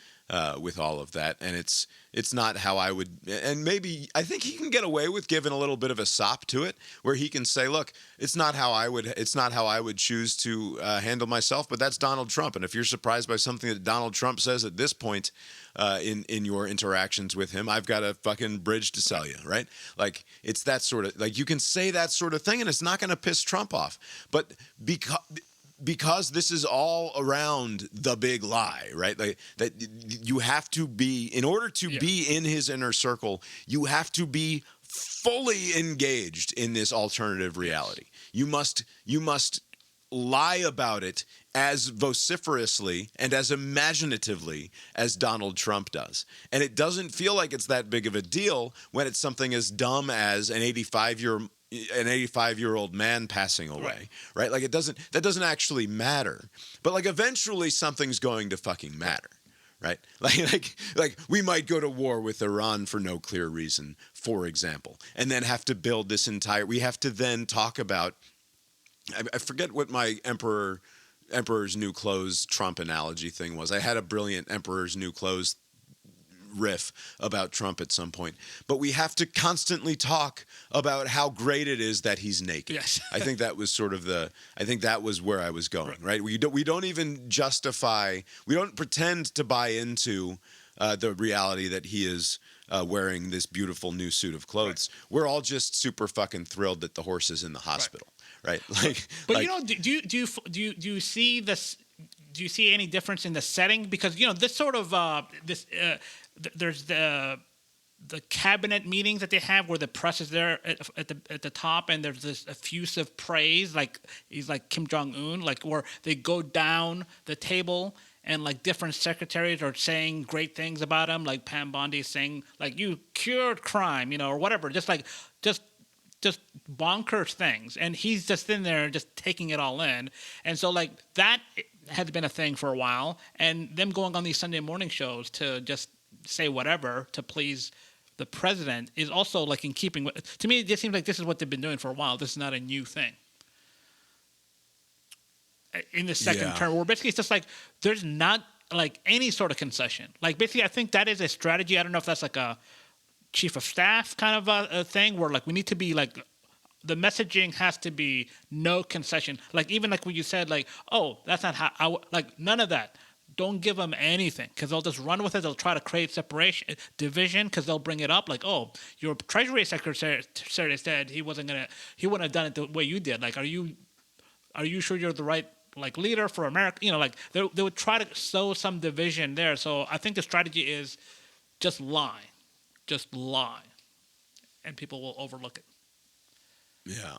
with all of that, and it's not how I would, and maybe I think he can get away with giving a little bit of a sop to it, where he can say, look, it's not how I would choose to handle myself, but that's Donald Trump, and if you're surprised by something that Donald Trump says at this point in your interactions with him, I've got a fucking bridge to sell you, right? Like, it's that sort of, like, you can say that sort of thing and it's not going to piss Trump off, but because this is all around the big lie, right? Like, that you have to be, in order to be in his inner circle, you have to be fully engaged in this alternative reality. You must lie about it as vociferously and as imaginatively as Donald Trump does. And it doesn't feel like it's that big of a deal when it's something as dumb as an 85-year-old man passing away, right? Like, that doesn't actually matter. But like, eventually something's going to fucking matter, right? Like we might go to war with Iran for no clear reason, for example, and then have to build this we have to then talk about, I forget what my Emperor's New Clothes Trump analogy thing was. I had a brilliant Emperor's New Clothes riff about Trump at some point, but we have to constantly talk about how great it is that he's naked. Yes. I think that was where I was going, right? We don't even justify, we don't pretend to buy into the reality that he is wearing this beautiful new suit of clothes. Right. We're all just super fucking thrilled that the horse is in the hospital, right? Like, but do you see this? Do you see any difference in the setting? Because this sort of there's the cabinet meetings that they have where the press is there at the top, and there's this effusive praise, like he's like Kim Jong-un, like where they go down the table and like different secretaries are saying great things about him, like Pam Bondi saying like you cured crime, or whatever, just bonkers things, and he's just in there just taking it all in. And so like that has been a thing for a while, and them going on these Sunday morning shows to just say whatever to please the president is also like in keeping with, to me it just seems like this is what they've been doing for a while. This is not a new thing in the second term, where basically it's just like there's not like any sort of concession. Like basically I think that is a strategy. I don't know if that's like a chief of staff kind of a thing where like we need to be like, the messaging has to be no concession. Like even like when you said like, oh, that's not how like none of that. Don't give them anything, because they'll just run with it. They'll try to create separation, division, because they'll bring it up like, oh, your Treasury Secretary said he wouldn't have done it the way you did. Like, are you sure you're the right like leader for America. Like they would try to sow some division there. So I think the strategy is just lie, and people will overlook it. Yeah,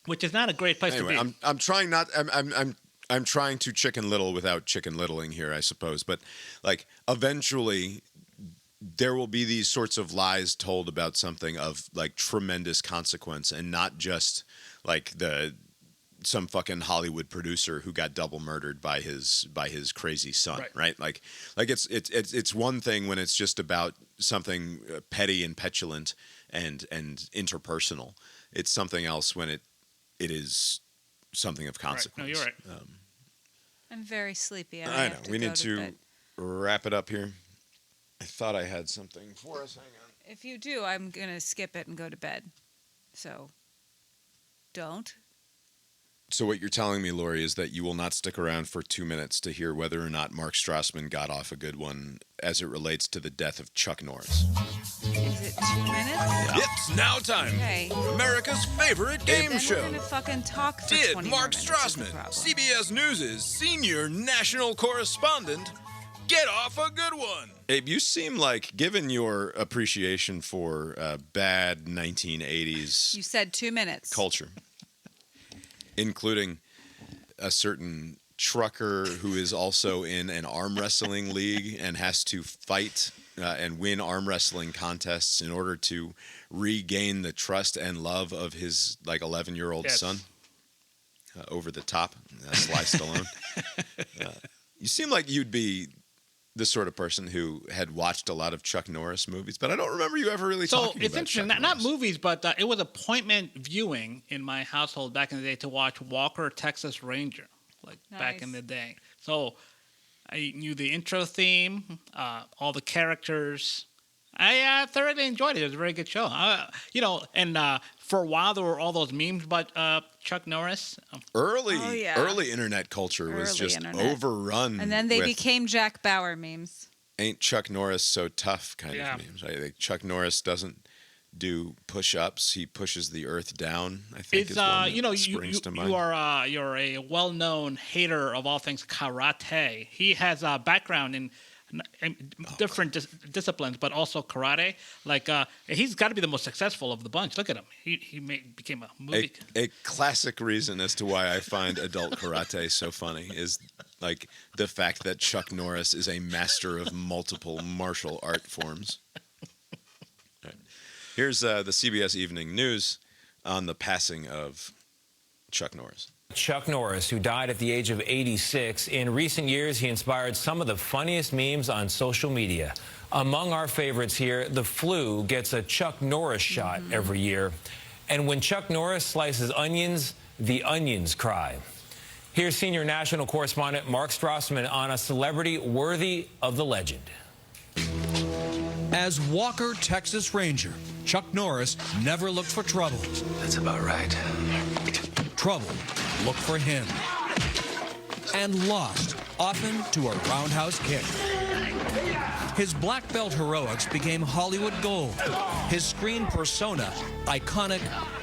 which is not a great place to be. I'm trying not. I'm trying to Chicken Little without chicken littling here, I suppose. But like eventually, there will be these sorts of lies told about something of like tremendous consequence, and not just like some fucking Hollywood producer who got double murdered by his crazy son, right? Like it's one thing when it's just about something petty and petulant and interpersonal. It's something else when it is something of consequence. Right. No, you're right. I'm very sleepy. I know. We need to wrap it up here. I thought I had something for us. Hang on. If you do, I'm going to skip it and go to bed. So, don't. So what you're telling me, Lori, is that you will not stick around for 2 minutes to hear whether or not Mark Strassmann got off a good one as it relates to the death of Chuck Norris. Is it 2 minutes? Yeah. It's now time. Okay. America's favorite game show. We're going to fucking talk for Did 20 Mark minutes. Strassmann, CBS News' senior national correspondent, get off a good one? Abe, you seem like, given your appreciation for bad 1980s... You said 2 minutes. ...culture, including a certain trucker who is also in an arm wrestling league and has to fight and win arm wrestling contests in order to regain the trust and love of his 11-year-old son. Over the top, Sly Stallone. You seem like you'd be the sort of person who had watched a lot of Chuck Norris movies, but I don't remember you ever really talking about So it's interesting, not movies, but it was appointment viewing in my household back in the day to watch Walker, Texas Ranger, back in the day. So I knew the intro theme, all the characters. I thoroughly enjoyed it. It was a very good show. For a while there were all those memes about Chuck Norris. Early internet culture was just overrun. And then they became Jack Bauer memes. Ain't Chuck Norris so tough kind of memes. Right? Like Chuck Norris doesn't do push-ups; he pushes the earth down. I think springs to mind. You're a well-known hater of all things karate. He has a background in different disciplines, but also karate. He's got to be the most successful of the bunch. Look at him. He became a movie. A classic reason as to why I find adult karate so funny is the fact that Chuck Norris is a master of multiple martial art forms. Right. Here's the CBS Evening News on the passing of Chuck Norris. Chuck Norris, who died at the age of 86. In recent years, he inspired some of the funniest memes on social media. Among our favorites here, the flu gets a Chuck Norris shot every year. And when Chuck Norris slices onions, the onions cry. Here's senior national correspondent Mark Strassmann on a celebrity worthy of the legend. As Walker, Texas Ranger, Chuck Norris never looked for trouble. That's about right. Trouble looked for him. And lost, often to a roundhouse kick. His black belt heroics became Hollywood gold. His screen persona, iconic,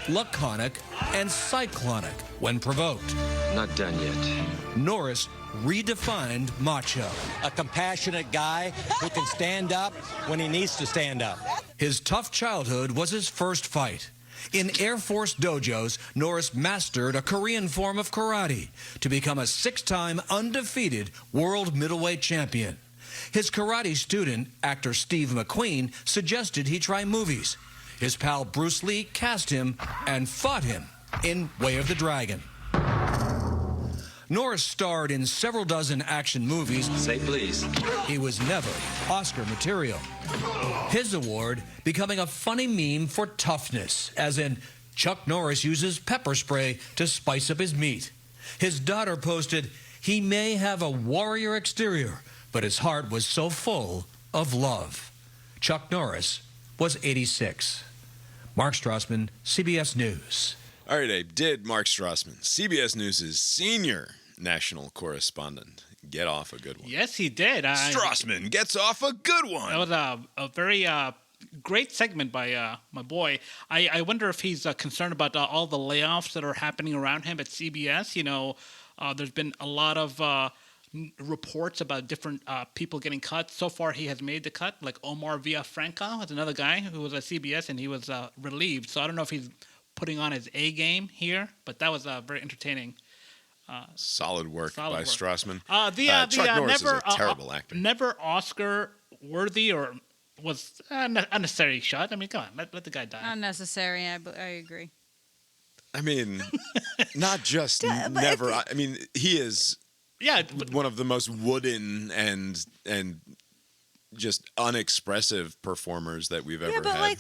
laconic, and cyclonic when provoked. Not done yet. Norris redefined macho. A compassionate guy who can stand up when he needs to stand up. His tough childhood was his first fight. In Air Force dojos, Norris mastered a Korean form of karate to become a 6-time undefeated world middleweight champion. His karate student, actor Steve McQueen, suggested he try movies. His pal Bruce Lee cast him and fought him in Way of the Dragon. Norris starred in several dozen action movies. Say please. He was never Oscar material. His award becoming a funny meme for toughness, as in Chuck Norris uses pepper spray to spice up his meat. His daughter posted, he may have a warrior exterior, but his heart was so full of love. Chuck Norris was 86. Mark Strassmann, CBS News. All right, Abe. Did Mark Strassmann, CBS News' senior national correspondent, get off a good one? Yes, he did. Strassmann gets off a good one. That was a very great segment by my boy. I wonder if he's concerned about all the layoffs that are happening around him at CBS. There's been a lot of reports about different people getting cut. So far, he has made the cut. Like Omar Villafranca was another guy who was at CBS, and he was relieved. So I don't know if he's putting on his A game here, but that was very entertaining. Solid work by Strassmann. Chuck Norris is a terrible actor. Never Oscar worthy or was unnecessary shot. I mean, come on, let the guy die. Unnecessary. I agree. I mean, not just never. I mean, he is one of the most wooden and just unexpressive performers that we've ever had. Yeah, but like,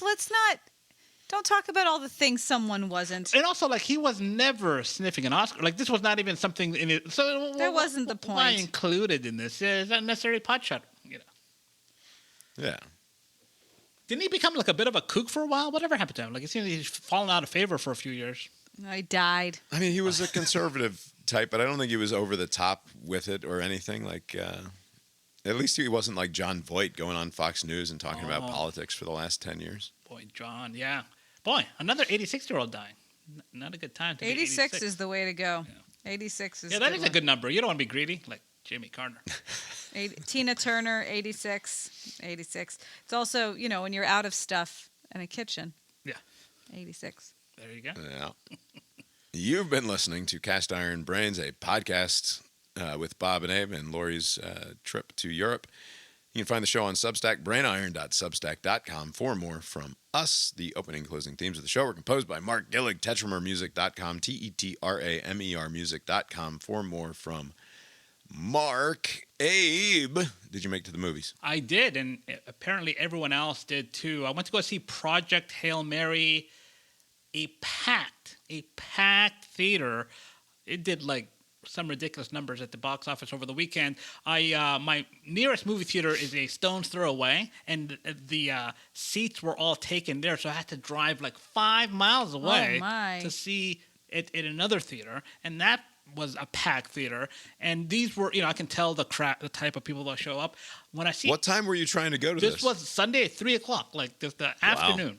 don't talk about all the things someone wasn't. And also, like, he was never sniffing an Oscar. Like, this was not even something in it. So that wasn't the point. Why included in this? It's not necessarily pot shot, you know. Yeah. Didn't he become like a bit of a kook for a while? Whatever happened to him? Like, it seems he's fallen out of favor for a few years. He died. I mean, he was a conservative type, but I don't think he was over the top with it or anything. Like, at least he wasn't like John Voight going on Fox News and talking about politics for the last 10 years. Boy, John, yeah. Boy, another 86-year-old dying. Not a good time to be 86 is the way to go. Yeah. 86 is that is a good number. You don't want to be greedy, like Jimmy Carter. Tina Turner, 86. It's also, you know, when you're out of stuff in a kitchen. Yeah. 86. There you go. Yeah. You've been listening to Cast Iron Brains, a podcast with Bob and Abe and Lori's trip to Europe. You can find the show on Substack, brainiron.substack.com. For more from us, the opening and closing themes of the show were composed by Mark Gillig, tetramermusic.com, TETRAMER music.com. For more from Mark. Abe, did you make it to the movies? I did, and apparently everyone else did too. I went to go see Project Hail Mary, a packed theater. It did like some ridiculous numbers at the box office over the weekend. My nearest movie theater is a stone's throw away, and the seats were all taken there, so I had to drive like 5 miles away to see it in another theater, and that was a packed theater. And these were, you know, I can tell the type of people that show up. When I see, what time were you trying to go to this? This was Sunday at 3:00, like just the afternoon.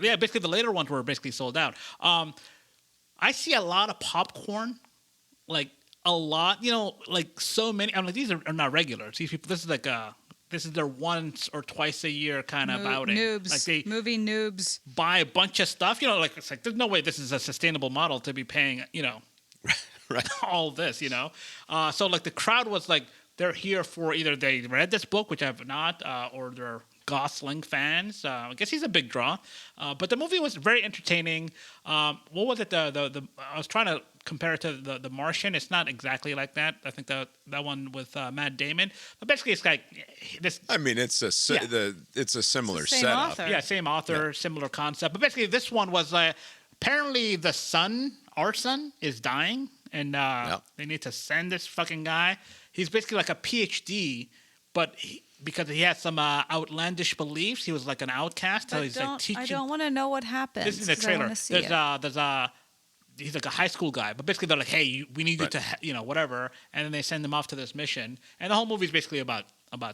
Yeah, basically the later ones were basically sold out. I see a lot of popcorn, like a lot, you know, like so many. I'm like, these are not regulars. These people, this is their once or twice a year kind of outing. Noobs, like they movie noobs buy a bunch of stuff. You know, like it's like there's no way this is a sustainable model to be paying, you know, right. all this, you know. So like the crowd was like, they're here for either they read this book, which I have not, or they're Gosling fans. I guess he's a big draw. But the movie was very entertaining. What was it? I was trying to compare it to the Martian. It's not exactly like that. I think that one with Matt Damon. But basically, it's like this. I mean, it's a similar setup. Author. Yeah, same author, similar concept. But basically, this one was apparently the son, our son, is dying, and they need to send this fucking guy. He's basically like a PhD, but because he had some outlandish beliefs, he was like an outcast. So he's like teaching. I don't want to know what happened. This is the trailer. He's like a high school guy, but basically they're like, hey, we need you to, you know, whatever, and then they send him off to this mission, and the whole movie is basically about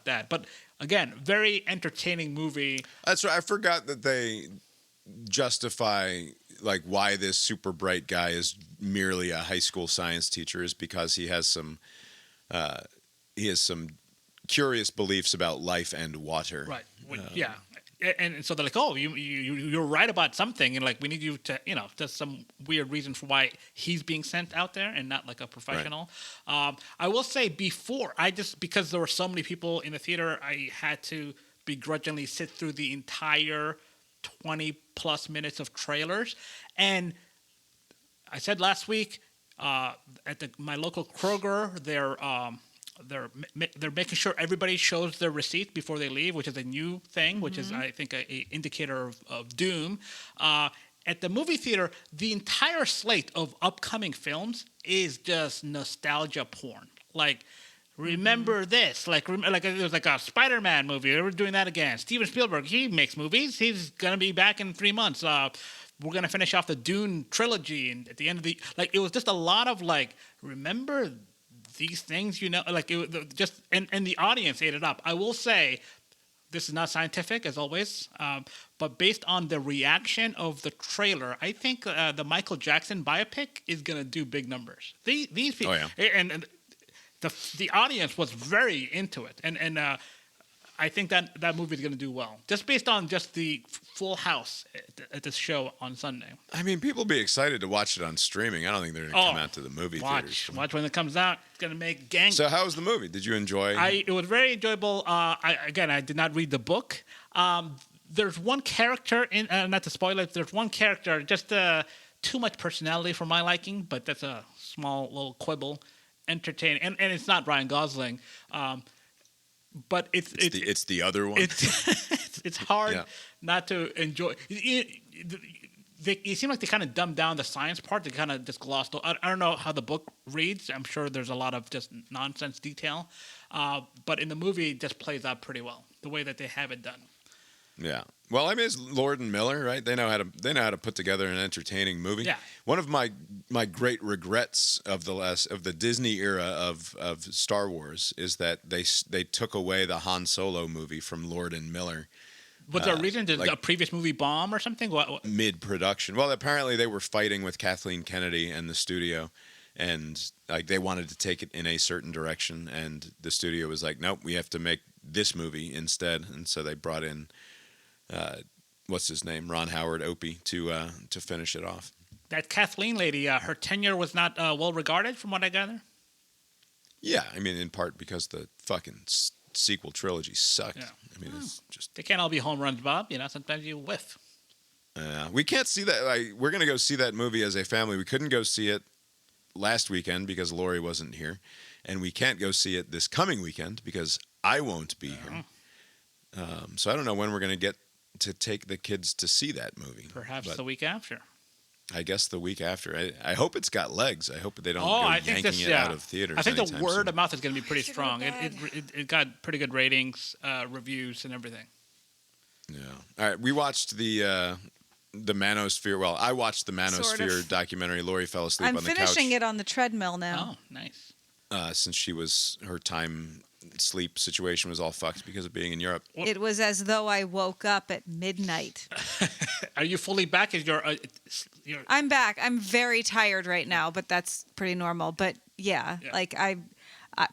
that. But again, very entertaining movie. That's right. I forgot that they justify like why this super bright guy is merely a high school science teacher is because he has some curious beliefs about life and water. Right. Yeah. And so they're like, oh, you're right about something, and like we need you to, you know, there's some weird reason for why he's being sent out there and not like a professional. Right. I will say because there were so many people in the theater, I had to begrudgingly sit through the entire 20 plus minutes of trailers. And I said last week at my local Kroger, they're making sure everybody shows their receipt before they leave, which is a new thing, which is, I think, a indicator of doom. At the movie theater, the entire slate of upcoming films is just nostalgia porn. Like, remember this? Like it was like a Spider-Man movie. They were doing that again. Steven Spielberg, he makes movies. He's gonna be back in 3 months. We're gonna finish off the Dune trilogy, and at the end of it was just a lot of like, remember these things, you know, like it just and the audience ate it up. I will say, this is not scientific, as always, but based on the reaction of the trailer, I think the Michael Jackson biopic is going to do big numbers. These people, and the audience was very into it, and I think that movie is going to do well, just based on just the full house at this show on Sunday. I mean, people will be excited to watch it on streaming. I don't think they're going to come out to the movie theaters. Watch when it comes out. It's going to make gang. So how was the movie? Did you enjoy it? It was very enjoyable. I did not read the book. There's one character, not to spoil it, there's one character, just too much personality for my liking, but that's a small little quibble. Entertaining. And it's not Ryan Gosling. But it's the other one. It's hard not to enjoy. It seemed like they kind of dumbed down the science part. They kind of just glossed. I don't know how the book reads. I'm sure there's a lot of just nonsense detail. But in the movie, it just plays out pretty well the way that they have it done. Yeah. Well, I mean, it's Lord and Miller, right? They know how to put together an entertaining movie. Yeah. One of my great regrets of the Disney era of Star Wars is that they took away the Han Solo movie from Lord and Miller. Was there a reason? Did a previous movie bomb or something? What? Mid-production. Well, apparently they were fighting with Kathleen Kennedy and the studio, and they wanted to take it in a certain direction, and the studio was like, nope, we have to make this movie instead, and so they brought in. What's his name? Ron Howard, Opie, to finish it off. That Kathleen lady, her tenure was not well regarded, from what I gather. Yeah, I mean, in part because the fucking sequel trilogy sucked. Yeah. I mean, it's just they can't all be home runs, Bob. Sometimes you whiff. We can't see that. We're gonna go see that movie as a family. We couldn't go see it last weekend because Lori wasn't here, and we can't go see it this coming weekend because I won't be here. So I don't know when we're gonna get to take the kids to see that movie. Perhaps the week after. I guess the week after. I hope it's got legs. I hope they don't go yanking it out of theaters. I think the word soon. of mouth is going to be pretty strong. It got pretty good ratings, reviews, and everything. Yeah. All right. We watched the Manosphere. Well, I watched the Manosphere documentary. Lori fell asleep on the couch. I'm finishing it on the treadmill now. Oh, nice. Since her time sleep situation was all fucked because of being in Europe. It was as though I woke up at midnight. Are you fully back? I'm back. I'm very tired right now, but that's pretty normal. But yeah. Like I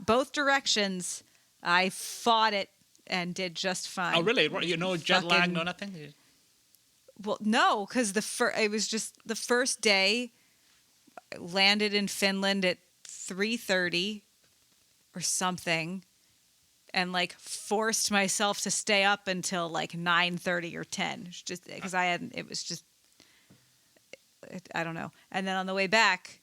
both directions, I fought it and did just fine. Oh, really? No jet lag, no nothing? Well, no, because it was just the first day. I landed in Finland at 3:30 or something. And forced myself to stay up until 9:30 or 10, just because it was just, I don't know. And then on the way back,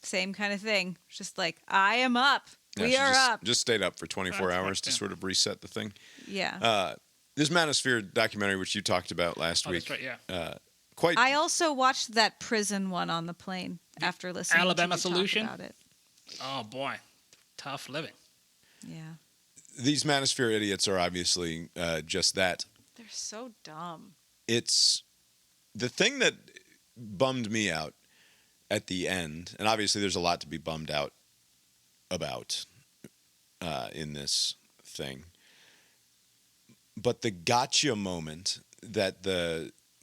same kind of thing. Just I am up. We are up. Just stayed up for 24 hours to sort of reset the thing. Yeah. This Manosphere documentary, which you talked about last week. That's right, yeah. I also watched that prison one on the plane after listening Alabama to you Solution? talk about it. Oh, boy. Tough living. Yeah. These Manosphere idiots are obviously just that. They're so dumb. It's the thing that bummed me out at the end, and obviously there's a lot to be bummed out about in this thing. But the gotcha moment that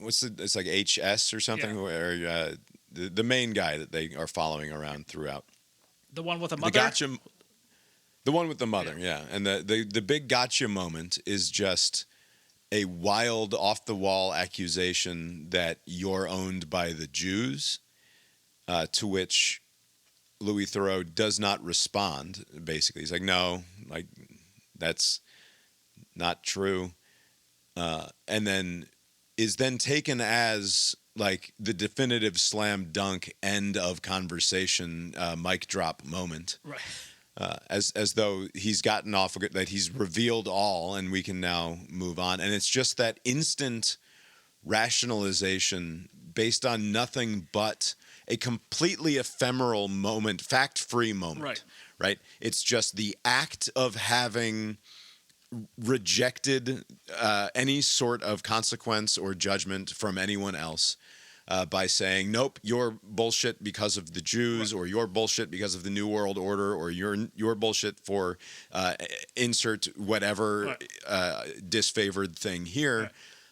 it's like HS or something, where the main guy that they are following around throughout. The one with the mother? The one with the mother, yeah. And the big gotcha moment is just a wild, off-the-wall accusation that you're owned by the Jews, to which Louis Theroux does not respond, basically. He's like, no, that's not true. And then is then taken as the definitive slam dunk end of conversation mic drop moment. Right. As though he's gotten off of it, that he's revealed all and we can now move on. And it's just that instant rationalization based on nothing but a completely ephemeral moment, fact-free moment. Right? It's just the act of having rejected any sort of consequence or judgment from anyone else, by saying, nope, you're bullshit because of the Jews, or you're bullshit because of the New World Order, or you're bullshit for insert whatever disfavored thing here.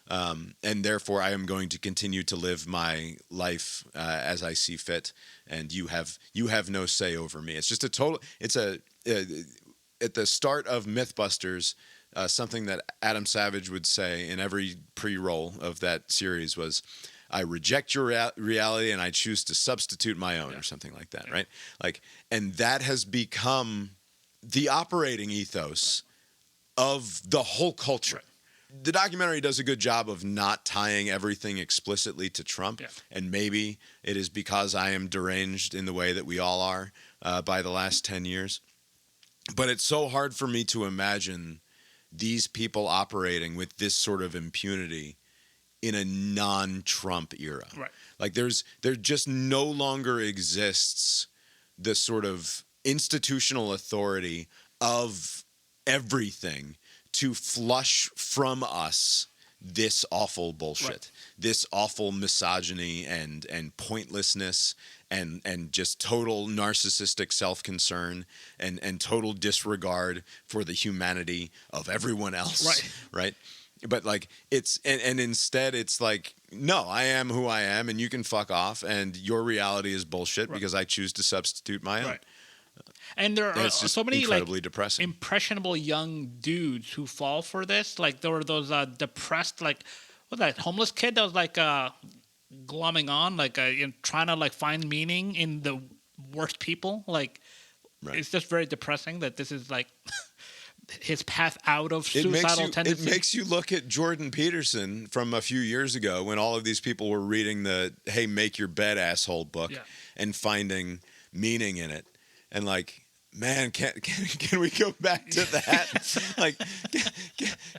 And therefore, I am going to continue to live my life as I see fit, and you have no say over me. It's just a total. It's at the start of MythBusters, something that Adam Savage would say in every pre-roll of that series was, "I reject your reality and I choose to substitute my own," or something like that, right? Like, and that has become the operating ethos of the whole culture. The documentary does a good job of not tying everything explicitly to Trump, and maybe it is because I am deranged in the way that we all are by the last 10 years. But it's so hard for me to imagine these people operating with this sort of impunity in a non-Trump era. Right. Like there just no longer exists the sort of institutional authority of everything to flush from us this awful bullshit, this awful misogyny and pointlessness and just total narcissistic self-concern and total disregard for the humanity of everyone else. Right. But like it's and instead it's like, no, I am who I am and you can fuck off and your reality is bullshit because I choose to substitute my own. And there are so many incredibly depressing, impressionable young dudes who fall for this. Like there were those depressed, like what that homeless kid that was like glomming on, like trying to like find meaning in the worst people. Like it's just very depressing that this is like his path out of suicidal tendencies. It makes you look at Jordan Peterson from a few years ago when all of these people were reading the "Hey, make your bed, asshole" book and finding meaning in it. And like, man, can we go back to that? Like,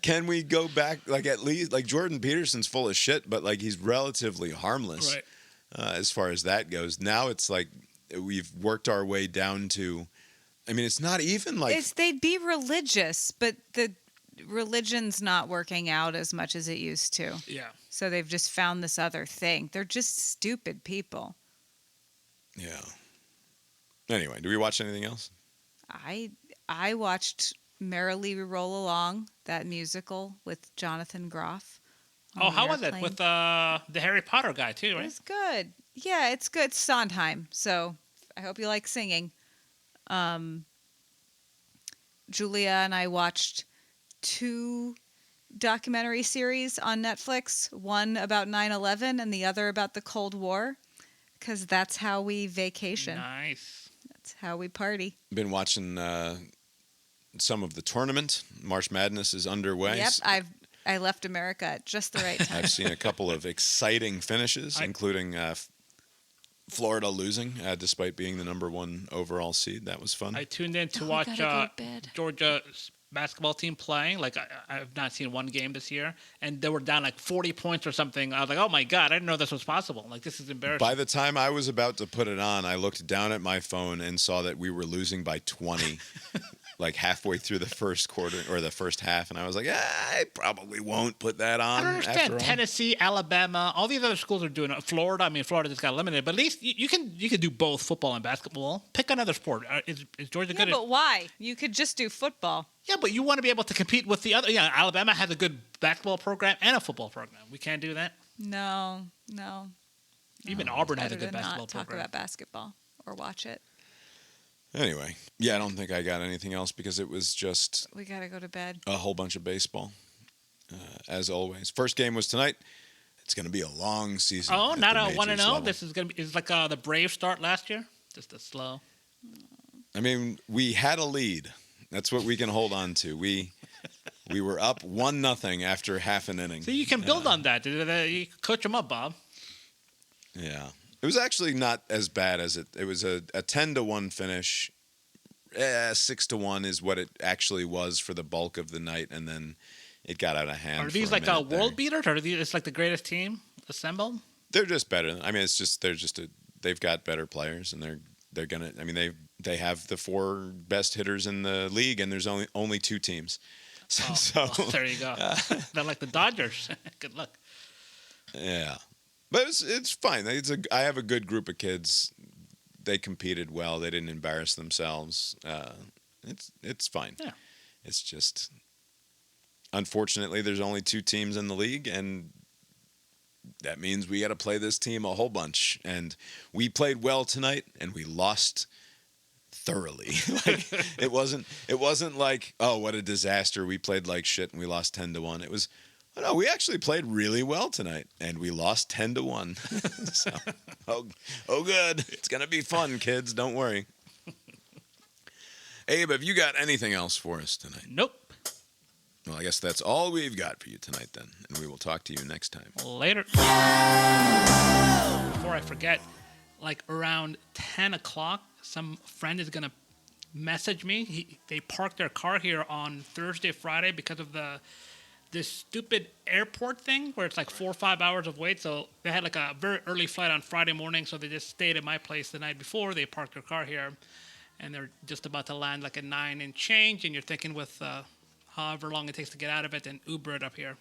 can we go back? Like, at least, like Jordan Peterson's full of shit, but like he's relatively harmless as far as that goes. Now it's like we've worked our way down to. I mean, it's not even like they'd be religious, but the religion's not working out as much as it used to. Yeah. So they've just found this other thing. They're just stupid people. Yeah. Anyway, do we watch anything else? I watched Merrily We Roll Along, that musical with Jonathan Groff. Oh, how was it with the Harry Potter guy too? Right? It was good. Yeah, it's good. It's Sondheim, so I hope you like singing. Julia and I watched 2 documentary series on Netflix. One about 9/11 and the other about the Cold War, because that's how we vacation. Nice. That's how we party. Been watching some of the tournament. March Madness is underway. Yep, I left America at just the right time. I've seen a couple of exciting finishes, including Florida losing despite being the number 1 overall seed. That was fun. I tuned in to watch Georgia's basketball team playing. Like I've not seen one game this year, and they were down like 40 points or something. I was like, oh my God, I didn't know this was possible. Like this is embarrassing. By the time I was about to put it on, I looked down at my phone and saw that we were losing by 20. Like halfway through the first quarter or the first half, and I was like, I probably won't put that on. I don't understand. Tennessee, Alabama, all these other schools are doing it. Florida, I mean, Florida just got eliminated, but at least you can do both football and basketball. Pick another sport. Is Georgia good? Yeah, but why? You could just do football. Yeah, but you want to be able to compete with the other. Yeah, Alabama has a good basketball program and a football program. We can't do that. No. Even Auburn has a good basketball program. Talk about basketball or watch it. Anyway, yeah, I don't think I got anything else because it was just... We got to go to bed. A whole bunch of baseball, as always. First game was tonight. It's going to be a long season. Oh, not a 1-0? This is going to be... It's like the Braves start last year? Just a slow... I mean, we had a lead. That's what we can hold on to. We were up 1-0 after half an inning. So you can build on that. You coach them up, Bob. Yeah. It was actually not as bad as it was a 10-1 finish. 6-1 is what it actually was for the bulk of the night, and then it got out of hand. Are these like world beaters, or are these it's like the greatest team assembled? They're just better. I mean, they've got better players, and they're gonna. I mean, they have the 4 best hitters in the league, and there's only 2 teams. So there you go. They're like the Dodgers. Good luck. Yeah. But it's fine. I have a good group of kids. They competed well. They didn't embarrass themselves. It's fine. Yeah. It's just, unfortunately, there's only 2 teams in the league, and that means we got to play this team a whole bunch. And we played well tonight, and we lost thoroughly. Like it wasn't like, oh, what a disaster. We played like shit and we lost 10-1. It was, oh, no, we actually played really well tonight, and we lost 10-1. So, oh, good. It's gonna be fun, kids. Don't worry. Abe, have you got anything else for us tonight? Nope. Well, I guess that's all we've got for you tonight, then, and we will talk to you next time. Later. Before I forget, like around 10 o'clock, some friend is gonna message me. They parked their car here on Thursday, Friday because of this stupid airport thing where it's like 4 or 5 hours of wait. So they had like a very early flight on Friday morning, so they just stayed at my place the night before. They parked their car here, and they're just about to land like at 9 and change. And you're thinking with however long it takes to get out of it and Uber it up here.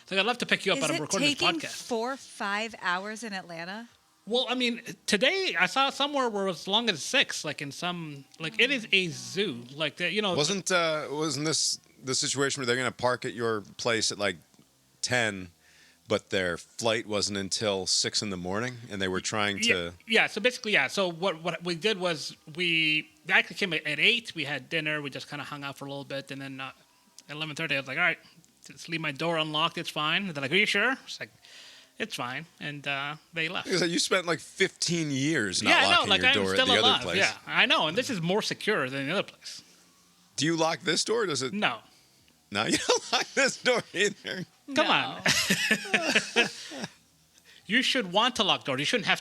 So I'd love to pick you up, but I'm recording this podcast. Is it taking 4 or 5 hours in Atlanta? Well, I mean, today I saw somewhere where it was as long as 6, like in some, like it is a zoo, like that, you know. Wasn't this the situation where they're going to park at your place at like 10, but their flight wasn't until 6 in the morning, and they were trying to... Yeah, so basically, yeah. So what we did was they actually came at 8. We had dinner. We just kind of hung out for a little bit, and then at 11:30, I was like, all right, just leave my door unlocked. It's fine. They're like, are you sure? It's like, it's fine. And they left. You spent like 15 years not locking your door at the other place. Yeah, I know. And this is more secure than the other place. Do you lock this door? Or does it? No. No, you don't lock this door either. Come on. You should want to lock doors. You shouldn't have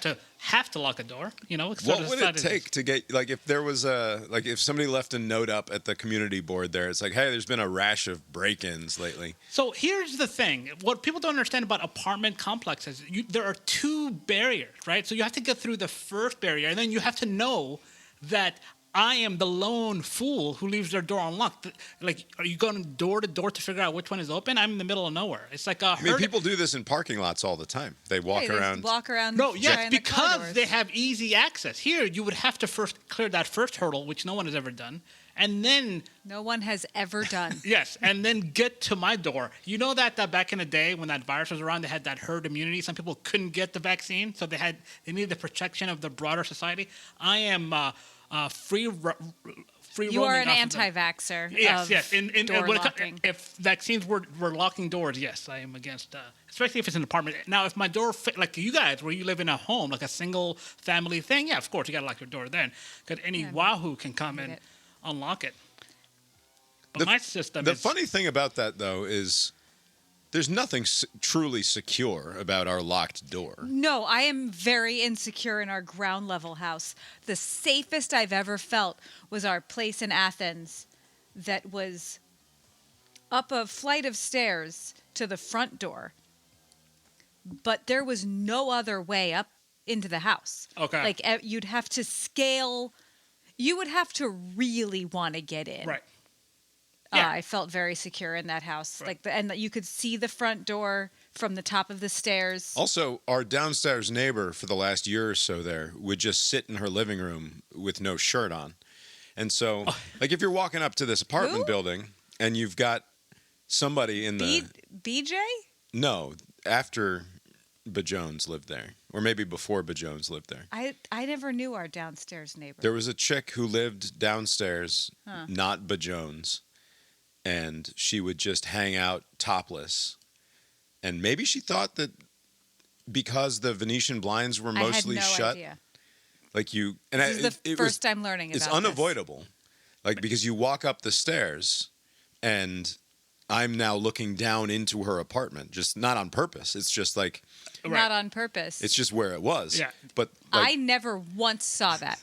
to lock a door. You know. What would it take to get, like, if there was if somebody left a note up at the community board there, it's like, hey, there's been a rash of break-ins lately. So here's the thing: what people don't understand about apartment complexes, there are 2 barriers, right? So you have to get through the first barrier, and then you have to know that I am the lone fool who leaves their door unlocked. Like, are you going door to door to figure out which one is open? I'm in the middle of nowhere. It's like a herd. I mean, people do this in parking lots all the time. They walk around. No, yes, because they have easy access. Here, you would have to first clear that first hurdle, which no one has ever done, and then... No one has ever done. Yes, and then get to my door. You know that back in the day when that virus was around, they had that herd immunity. Some people couldn't get the vaccine, so they needed the protection of the broader society. I am... free you are an anti-vaxxer. Yes. If vaccines were locking doors, yes, I am against. Especially if it's an apartment. Now, if my door like you guys, where you live in a home, like a single family thing, yeah, of course you gotta lock your door then, because any wahoo can come and unlock it. But my system. The funny thing about that, though, is there's nothing truly secure about our locked door. No, I am very insecure in our ground level house. The safest I've ever felt was our place in Athens that was up a flight of stairs to the front door. But there was no other way up into the house. Okay. Like, you'd have to scale. You would have to really want to get in. Right. Yeah. I felt very secure in that house. Right. And you could see the front door from the top of the stairs. Also, our downstairs neighbor for the last year or so there would just sit in her living room with no shirt on. And so, like, if you're walking up to this apartment building and you've got somebody in the... BJ? No, after Bajones lived there. Or maybe before Bajones lived there. I never knew our downstairs neighbor. There was a chick who lived downstairs, not Bajones. And she would just hang out topless. And maybe she thought that because the Venetian blinds were mostly shut. Idea. Like you... And this is the first time learning about It's unavoidable. Like, because you walk up the stairs and I'm now looking down into her apartment. Just not on purpose. It's just like... Not on purpose. It's just where it was. Yeah. But I never once saw that.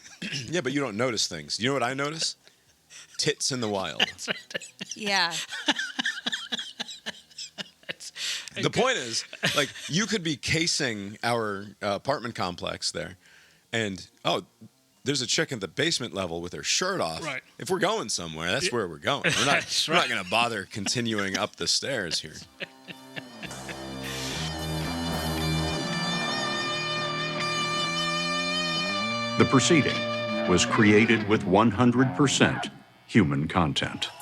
Yeah, but you don't notice things. You know what I notice? Tits in the wild. Yeah. The point is, like, you could be casing our apartment complex there, and there's a chick at the basement level with her shirt off. Right. If we're going somewhere, that's where we're going. We're not going to bother continuing up the stairs here. The proceeding was created with 100% human content.